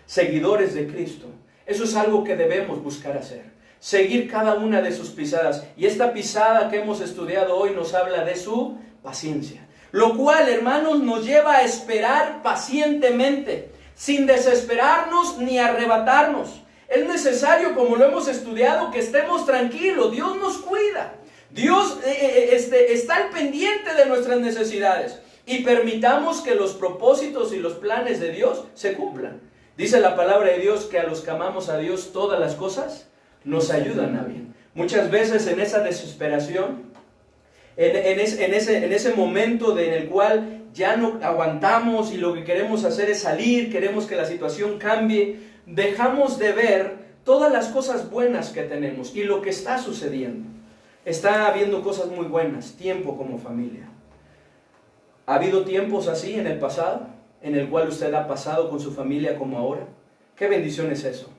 seguidores de Cristo, eso es algo que debemos buscar hacer, seguir cada una de sus pisadas. Y esta pisada que hemos estudiado hoy nos habla de su paciencia, lo cual, hermanos, nos lleva a esperar pacientemente, sin desesperarnos ni arrebatarnos. Es necesario, como lo hemos estudiado, que estemos tranquilos. Dios nos cuida. Dios está al pendiente de nuestras necesidades. y permitamos que los propósitos y los planes de Dios se cumplan. Dice la palabra de Dios que a los que amamos a Dios todas las cosas nos ayudan a bien. Muchas veces en esa desesperación, en ese momento en el cual ya no aguantamos y lo que queremos hacer es salir, queremos que la situación cambie, dejamos de ver todas las cosas buenas que tenemos y lo que está sucediendo. Está habiendo cosas muy buenas, tiempo como familia. ¿Ha habido tiempos así en el pasado, en el cual usted ha pasado con su familia como ahora? ¿Qué bendición es eso?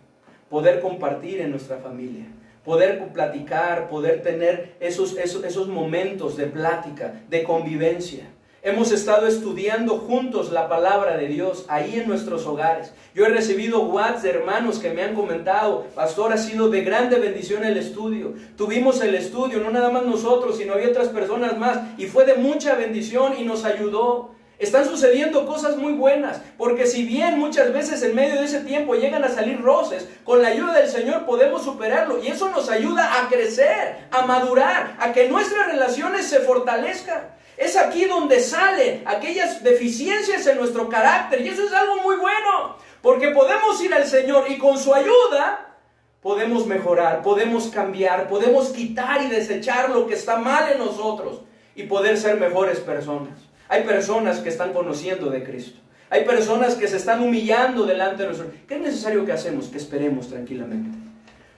Poder compartir en nuestra familia, poder platicar, poder tener esos momentos de plática, de convivencia. Hemos estado estudiando juntos la palabra de Dios ahí en nuestros hogares. Yo he recibido WhatsApp de hermanos que me han comentado: pastor, ha sido de grande bendición el estudio. Tuvimos el estudio, no nada más nosotros, sino había otras personas más, y fue de mucha bendición y nos ayudó. Están sucediendo cosas muy buenas, porque si bien muchas veces en medio de ese tiempo llegan a salir roces, con la ayuda del Señor podemos superarlo, y eso nos ayuda a crecer, a madurar, a que nuestras relaciones se fortalezcan. Es aquí donde salen aquellas deficiencias en nuestro carácter, y eso es algo muy bueno, porque podemos ir al Señor y con su ayuda podemos mejorar, podemos cambiar, podemos quitar y desechar lo que está mal en nosotros y poder ser mejores personas. Hay personas que están conociendo de Cristo. Hay personas que se están humillando delante de nosotros. ¿Qué es necesario que hacemos? Que esperemos tranquilamente.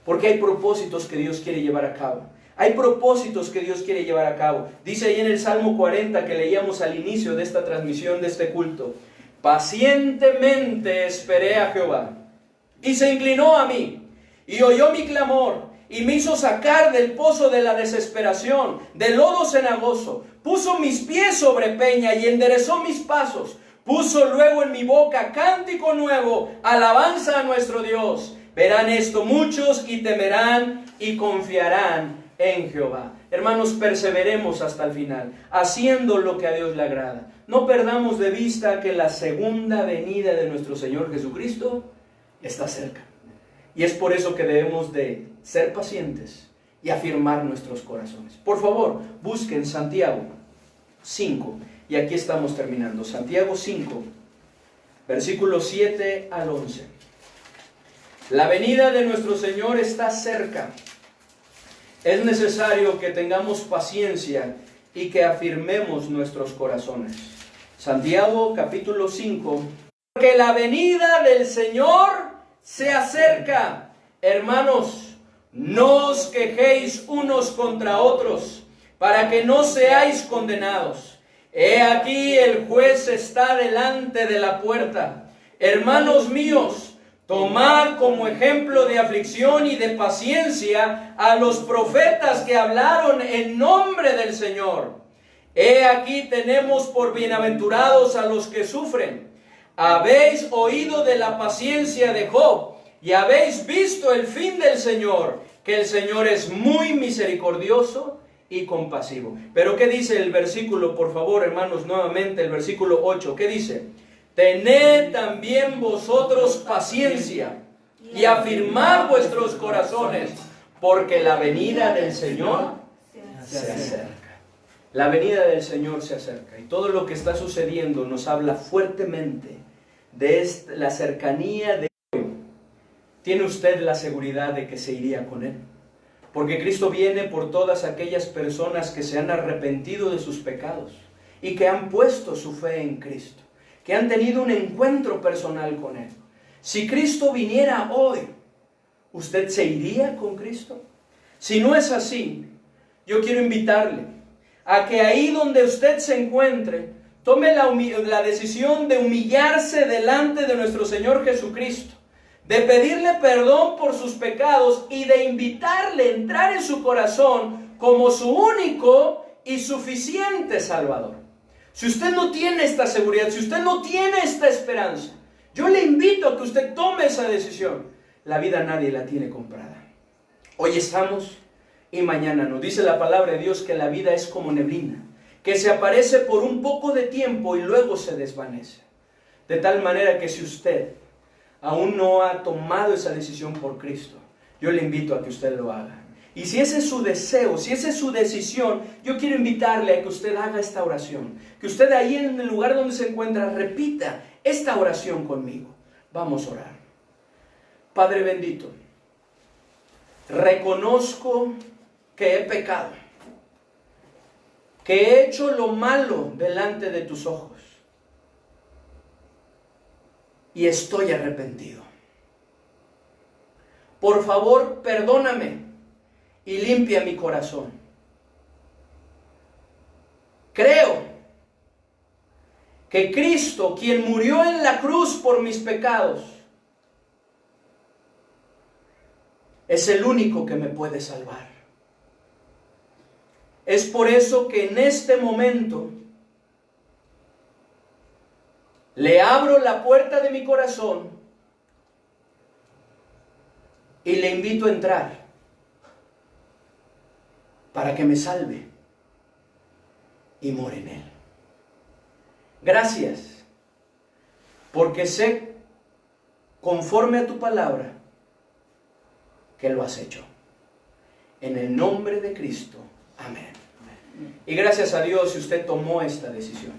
Porque hay propósitos que Dios quiere llevar a cabo. Hay propósitos que Dios quiere llevar a cabo. Dice ahí en el Salmo 40 que leíamos al inicio de esta transmisión, de este culto: pacientemente esperé a Jehová, y se inclinó a mí, y oyó mi clamor, y me hizo sacar del pozo de la desesperación, del lodo cenagoso. Puso mis pies sobre peña y enderezó mis pasos. Puso luego en mi boca cántico nuevo, alabanza a nuestro Dios. Verán esto muchos y temerán y confiarán en Jehová. Hermanos, perseveremos hasta el final, haciendo lo que a Dios le agrada. No perdamos de vista que la segunda venida de nuestro Señor Jesucristo está cerca. Y es por eso que debemos de ser pacientes y afirmar nuestros corazones. Por favor, busquen Santiago 5, y aquí estamos terminando. Santiago 5, versículos 7 al 11. La venida de nuestro Señor está cerca. Es necesario que tengamos paciencia y que afirmemos nuestros corazones. Santiago capítulo 5. Porque la venida del Señor se acerca. Hermanos, no os quejéis unos contra otros, para que no seáis condenados. He aquí el juez está delante de la puerta. Hermanos míos, tomad como ejemplo de aflicción y de paciencia a los profetas que hablaron en nombre del Señor. He aquí tenemos por bienaventurados a los que sufren. Habéis oído de la paciencia de Job, y habéis visto el fin del Señor, que el Señor es muy misericordioso y compasivo. Pero ¿qué dice el versículo? Por favor, hermanos, nuevamente el versículo 8. ¿Qué dice? Tened también vosotros paciencia y afirmad vuestros corazones, porque la venida del Señor se acerca. La venida del Señor se acerca, y todo lo que está sucediendo nos habla fuertemente de la cercanía de hoy. ¿Tiene usted la seguridad de que se iría con Él? Porque Cristo viene por todas aquellas personas que se han arrepentido de sus pecados y que han puesto su fe en Cristo, que han tenido un encuentro personal con Él. Si Cristo viniera hoy, ¿usted se iría con Cristo? Si no es así, yo quiero invitarle a que ahí donde usted se encuentre, tome la decisión de humillarse delante de nuestro Señor Jesucristo, de pedirle perdón por sus pecados y de invitarle a entrar en su corazón como su único y suficiente Salvador. Si usted no tiene esta seguridad, si usted no tiene esta esperanza, yo le invito a que usted tome esa decisión. La vida nadie la tiene comprada. Hoy estamos y mañana no. Dice la palabra de Dios que la vida es como neblina, que se aparece por un poco de tiempo y luego se desvanece. De tal manera que si usted aún no ha tomado esa decisión por Cristo, yo le invito a que usted lo haga. Y si ese es su deseo, si esa es su decisión, yo quiero invitarle a que usted haga esta oración. Que usted ahí en el lugar donde se encuentra repita esta oración conmigo. Vamos a orar. Padre bendito, reconozco que he pecado, que he hecho lo malo delante de tus ojos y estoy arrepentido. Por favor, perdóname y limpia mi corazón. Creo que Cristo, quien murió en la cruz por mis pecados, es el único que me puede salvar. Es por eso que en este momento le abro la puerta de mi corazón y le invito a entrar para que me salve y more en él. Gracias, porque sé, conforme a tu palabra, que lo has hecho. En el nombre de Cristo. Amén. Y gracias a Dios si usted tomó esta decisión,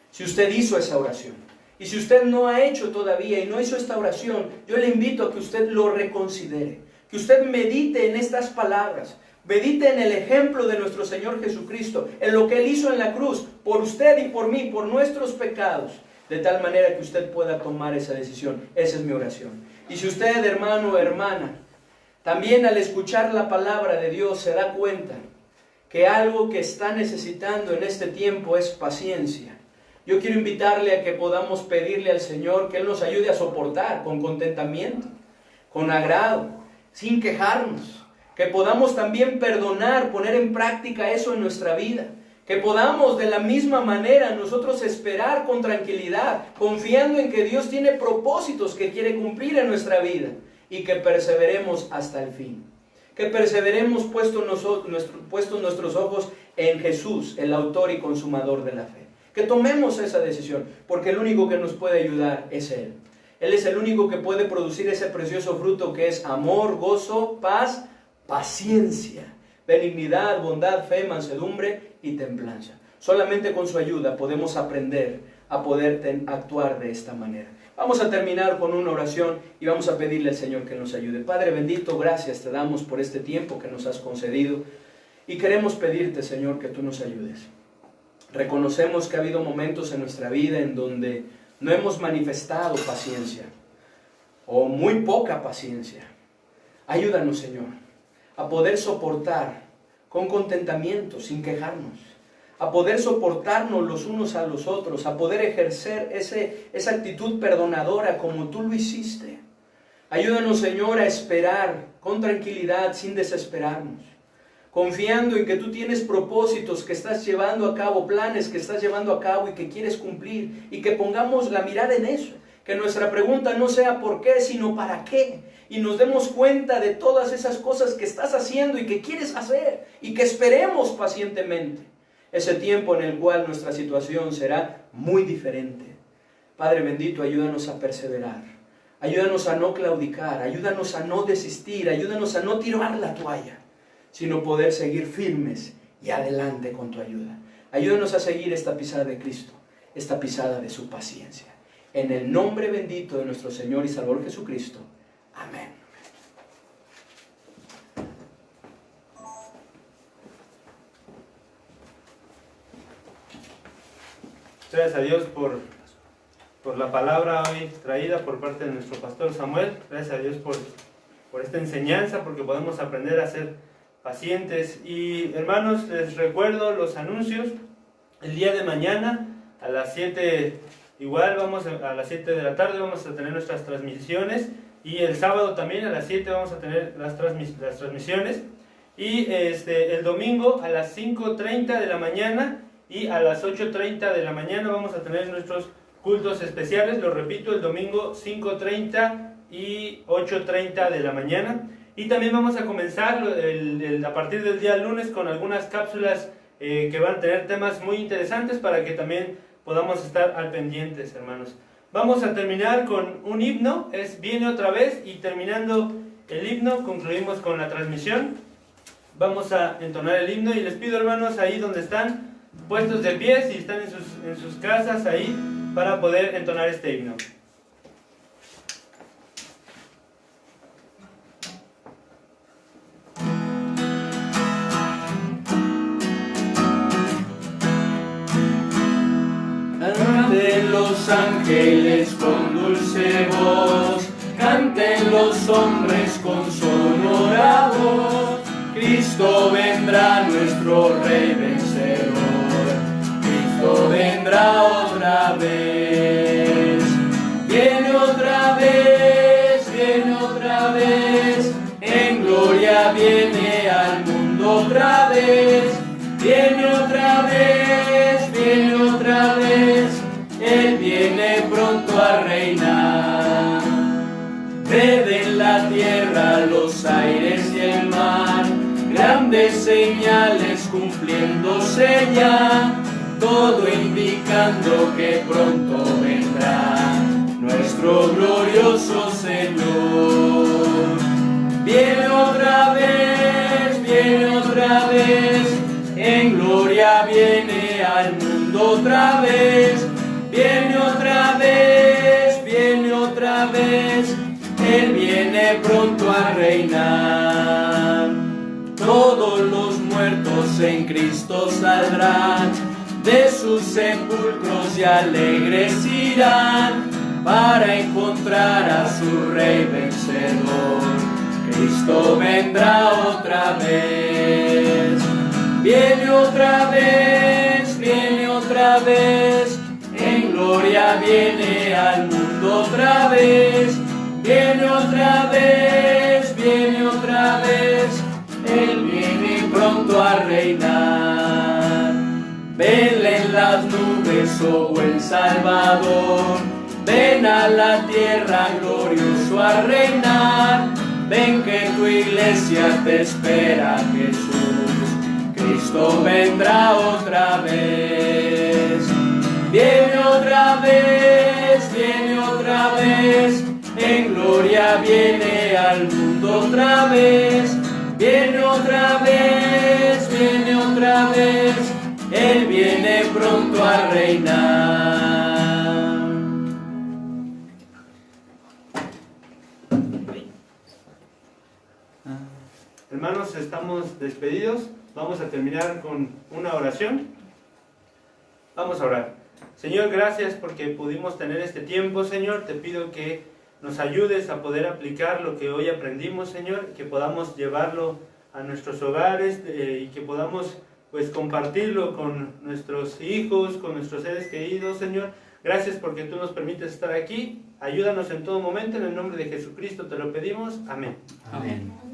si usted hizo esa oración. Y si usted no ha hecho todavía y no hizo esta oración, yo le invito a que usted lo reconsidere, que usted medite en estas palabras, medite en el ejemplo de nuestro Señor Jesucristo, en lo que Él hizo en la cruz, por usted y por mí, por nuestros pecados, de tal manera que usted pueda tomar esa decisión. Esa es mi oración. Y si usted, hermano o hermana, también al escuchar la palabra de Dios se da cuenta que algo que está necesitando en este tiempo es paciencia, yo quiero invitarle a que podamos pedirle al Señor que Él nos ayude a soportar con contentamiento, con agrado, sin quejarnos, que podamos también perdonar, poner en práctica eso en nuestra vida, que podamos de la misma manera nosotros esperar con tranquilidad, confiando en que Dios tiene propósitos que quiere cumplir en nuestra vida y que perseveremos hasta el fin, que perseveremos puestos nuestros ojos en Jesús, el autor y consumador de la fe. Que tomemos esa decisión, porque el único que nos puede ayudar es Él. Él es el único que puede producir ese precioso fruto que es amor, gozo, paz, paciencia, benignidad, bondad, fe, mansedumbre y templanza. Solamente con su ayuda podemos aprender a poder actuar de esta manera. Vamos a terminar con una oración y vamos a pedirle al Señor que nos ayude. Padre bendito, gracias te damos por este tiempo que nos has concedido y queremos pedirte, Señor, que tú nos ayudes. Reconocemos que ha habido momentos en nuestra vida en donde no hemos manifestado paciencia o muy poca paciencia. Ayúdanos, Señor, a poder soportar con contentamiento, sin quejarnos, a poder soportarnos los unos a los otros, a poder ejercer esa actitud perdonadora como tú lo hiciste. Ayúdanos, Señor, a esperar con tranquilidad, sin desesperarnos, confiando en que tú tienes propósitos que estás llevando a cabo, planes que estás llevando a cabo y que quieres cumplir, y que pongamos la mirada en eso, que nuestra pregunta no sea por qué, sino para qué, y nos demos cuenta de todas esas cosas que estás haciendo y que quieres hacer, y que esperemos pacientemente ese tiempo en el cual nuestra situación será muy diferente. Padre bendito, ayúdanos a perseverar, ayúdanos a no claudicar, ayúdanos a no desistir, ayúdanos a no tirar la toalla, sino poder seguir firmes y adelante con tu ayuda. Ayúdanos a seguir esta pisada de Cristo, esta pisada de su paciencia. En el nombre bendito de nuestro Señor y Salvador Jesucristo. Amén. Gracias a Dios por la palabra hoy traída por parte de nuestro pastor Samuel. Gracias a Dios por esta enseñanza, porque podemos aprender a ser pacientes. Y hermanos, les recuerdo los anuncios. El día de mañana a las 7, igual a las 7 de la tarde vamos a tener nuestras transmisiones, y el sábado también a las 7 vamos a tener las transmisiones, y el domingo a las 5:30 de la mañana y a las 8:30 de la mañana vamos a tener nuestros cultos especiales. Lo repito, el domingo 5:30 y 8:30 de la mañana. Y también vamos a comenzar a partir del día lunes con algunas cápsulas que van a tener temas muy interesantes para que también podamos estar al pendientes, hermanos. Vamos a terminar con un himno, Viene otra vez, y terminando el himno concluimos con la transmisión. vamos a entonar el himno y les pido, hermanos, ahí donde están, puestos de pie, si están en sus casas ahí, para poder entonar este himno. Canten los ángeles con dulce voz, canten los hombres con sonora voz. Cristo vendrá, nuestro Rey vencedor. Cristo vendrá otra vez. Viene otra vez, viene otra vez. En gloria viene al mundo otra vez. Viene otra vez, viene otra vez. Él viene pronto a reinar. Ved en la tierra los aires y el mar, grandes señales cumpliéndose ya, todo indicando que pronto vendrá nuestro glorioso Señor. Viene otra vez, viene otra vez. En gloria viene al mundo otra vez. Viene otra vez, viene otra vez. Él viene pronto a reinar. Todos los muertos en Cristo saldrán, de sus sepulcros y alegres irán, para encontrar a su Rey vencedor. Cristo vendrá otra vez. Viene otra vez, viene otra vez. En gloria viene al mundo otra vez. Viene otra vez, viene otra vez. Él viene pronto a reinar. Venle en las nubes, oh buen Salvador. Ven a la tierra glorioso a reinar. Ven que tu iglesia te espera, Jesús. Cristo vendrá otra vez. Viene otra vez, viene otra vez. En gloria viene al mundo otra vez. Viene otra vez, viene otra vez. Él viene pronto a reinar. Hermanos, estamos despedidos. Vamos a terminar con una oración. Vamos a orar. Señor, gracias porque pudimos tener este tiempo, Señor. Te pido que nos ayudes a poder aplicar lo que hoy aprendimos, Señor, que podamos llevarlo a nuestros hogares y que podamos pues compartirlo con nuestros hijos, con nuestros seres queridos, Señor. Gracias porque tú nos permites estar aquí. Ayúdanos en todo momento, en el nombre de Jesucristo te lo pedimos. Amén. Amén.